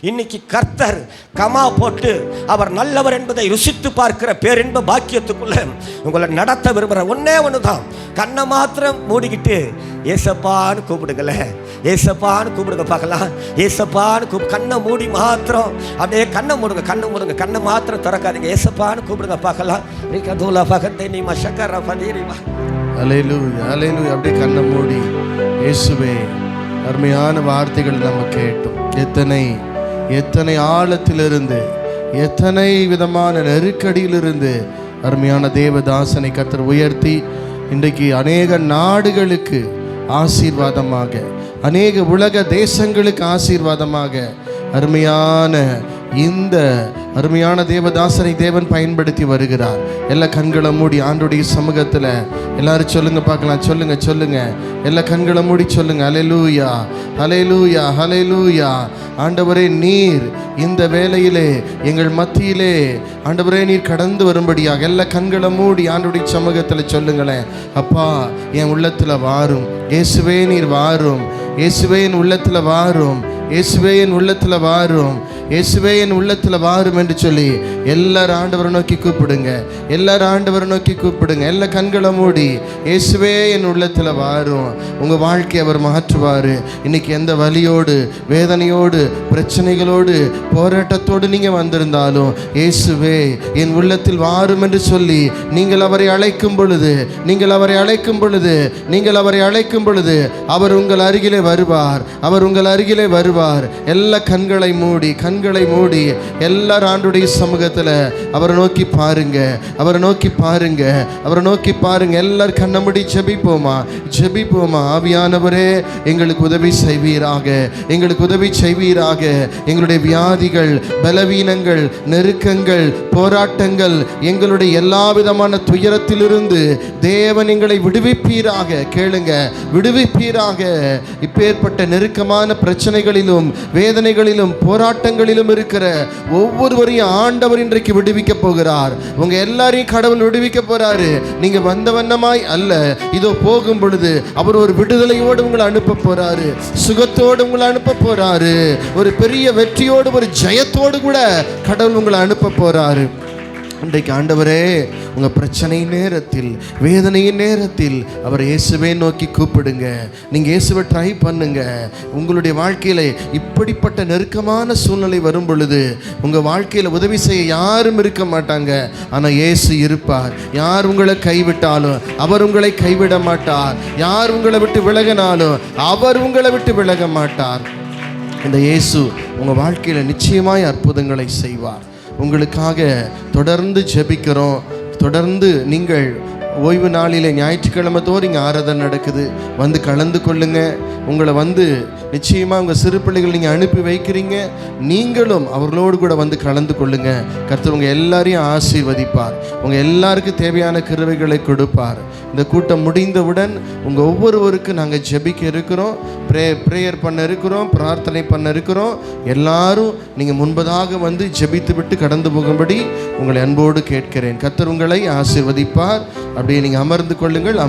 இன்றைக்கி கர்த்தர் கமா போட்டு அவர் நல்லவர் என்பதை ருசித்து பார்க்கிற பேரின்ப பாக்கியத்துக்குள்ளே உங்களை நடத்த விரும்புகிற ஒன்றே ஒன்று தான், கண்ணை மாத்திரம் மூடிக்கிட்டு ஏசப்பான்னு கூப்பிடுங்கள, ஏசப்பான்னு கூப்பிடுங்க பார்க்கலாம். ஏசப்பான்னு கண்ணை மூடி மாத்திரம் அப்படியே கண்ணை மூடுங்க, கண்ணை மாத்திரம் திறக்காதீங்க. ஏசப்பான்னு கூப்பிடுங்க பார்க்கலாம். நீ மஷக்கர பதிரிவா. அல்லேலூயா, அல்லேலூயா. அப்படியே கண்ணை மூடி இயேசுவே, அருமையான வார்த்தைகள் நம்ம கேட்டோம். எத்தனை ஆழத்திலிருந்து, எத்தனை விதமான நெருக்கடியிலிருந்து அருமையான தேவதாசனை கர்த்தர் உயர்த்தி இன்றைக்கு அநேக நாடுகளுக்கு ஆசீர்வாதமாக அநேக உலக தேசங்களுக்கு ஆசீர்வாதமாக அருமையான இந்த அருமையான தேவதாசரை தேவன் பயன்படுத்தி வருகிறார். எல்லா கண்களை மூடி ஆண்டுடைய சமூகத்தில் எல்லாரும் சொல்லுங்க பார்க்கலாம். சொல்லுங்க எல்லா கண்களை மூடி சொல்லுங்க. ஹல்லேலூயா, ஹல்லேலூயா, ஹல்லேலூயா. ஆண்டவரே, நீர் இந்த வேளையிலே எங்கள் மத்தியிலே ஆண்டவரே நீர் கடந்து வரும்படியாக எல்லா கண்களை மூடி ஆண்டுடைய சமூகத்தில் சொல்லுங்களேன். அப்பா, என் உள்ளத்தில் வாரும். இயேசுவே நீர் வாரும். இயேசுவே என் உள்ளத்தில் வாரும். இயேசுவே என் உள்ளத்தில் வாரும். இயேசுவே என் உள்ளத்தில் வாரும் என்று சொல்லி எல்லாரும் ஆண்டவரை நோக்கி கூப்பிடுங்க. எல்லாரும் ஆண்டவரை நோக்கி கூப்பிடுங்க. எல்லா கண்களை மூடி இயேசுவே என் உள்ளத்தில் வாரும். உங்கள் வாழ்க்கையை அவர் மாற்றுவார். இன்னைக்கு எந்த வலியோடு, வேதனையோடு, பிரச்சனைகளோடு, போராட்டத்தோடு நீங்கள் வந்திருந்தாலும் இயேசுவே என் உள்ளத்தில் வாரும் என்று சொல்லி நீங்கள் அவரை அழைக்கும் பொழுது அவர் உங்கள் அருகிலே வருவார். அவர் உங்கள் அருகிலே வருவார். எல்லா கண்களை மூடி எல்லாரும் ஆண்டுடைய சமூகத்தில் அவரை நோக்கி பாருங்க. எல்லாரும் கண்ணை மூடி ஜெபிப்போமா. ஆவியானவரே, எங்களுக்கு உதவி செய்வீராக. எங்களுடைய வியாதிகள், பலவீனங்கள், நெருக்கங்கள், போராட்டங்கள், எங்களுடைய எல்லா விதமான துயரத்திலிருந்து தேவன் எங்களை விடுவிப்பீராக. கேளுங்க, விடுவிப்பீராக. இப்பேற்பட்ட நெருக்கமான பிரச்சனைகளிலும், வேதனைகளிலும், போராட்டங்களிலும் இருக்கிற ஒவ்வொருவரையும் ஆண்டவர் இன்றைக்கு விடுவிக்க போகிறார். உங்க எல்லாரையும் கடவுள் விடுவிக்க போறாரு. நீங்க வந்த வண்ணமாய் அல்ல, இதோ போகும் பொழுது அவர் ஒரு விடுதலையோடு உங்களை அனுப்ப போறாரு. சுகத்தோடு உங்களை அனுப்ப போறாரு. ஒரு பெரிய வெற்றியோடு, ஒரு ஜெயத்தோடு கூட கடவுள் உங்களை அனுப்ப போறாரு. இன்றைக்கு ஆண்டவரே, உங்கள் பிரச்சனை நேரத்தில், வேதனையின் நேரத்தில் அவர் இயேசுவை நோக்கி கூப்பிடுங்க. நீங்கள் இயேசுவை ட்ரை பண்ணுங்க. உங்களுடைய வாழ்க்கையில் இப்படிப்பட்ட நெருக்கமான சூழ்நிலை வரும் பொழுது உங்கள் வாழ்க்கையில் உதவி செய்ய யாரும் இருக்க மாட்டாங்க. ஆனால் இயேசு இருப்பார். யார் உங்களை கைவிட்டாலும் அவர் உங்களை கைவிட மாட்டார். யார் உங்களை விட்டு விலகினாலும் அவர் உங்களை விட்டு விலக மாட்டார். இந்த இயேசு உங்கள் வாழ்க்கையில் நிச்சயமாய் அற்புதங்களை செய்வார். உங்களுக்காக தொடர்ந்து ஜெபிக்கிறோம். தொடர்ந்து நீங்கள் ஓய்வு நாளில் ஞாயிற்றுக்கிழமை தோறும் இங்கே ஆராதனை நடக்குது. வந்து கலந்து கொள்ளுங்க. உங்களை வந்து நிச்சயமாக உங்கள் சிறு பிள்ளைகள் நீங்கள் அனுப்பி வைக்கிறீங்க. நீங்களும் அவர்களோடு கூட வந்து கலந்து கொள்ளுங்க. கர்த்தர் உங்கள் எல்லாரையும் ஆசீர்வதிப்பார். உங்கள் எல்லாருக்கும் தேவையான கிருபைகளை கொடுப்பார். இந்த கூட்டம் முடிந்தவுடன் உங்கள் ஒவ்வொருவருக்கும் நாங்கள் ஜெபிக்க இருக்கிறோம், ப்ரேயர் பண்ண இருக்கிறோம், பிரார்த்தனை பண்ண இருக்கிறோம். எல்லாரும் நீங்கள் முன்பதாக வந்து ஜெபித்து விட்டு கடந்து போகும்படி உங்களை அன்போடு கேட்கிறேன். கர்த்தர் உங்களை ஆசீர்வதிப்பார். அப்படியே நீங்கள் அமர்ந்து கொள்ளுங்கள்.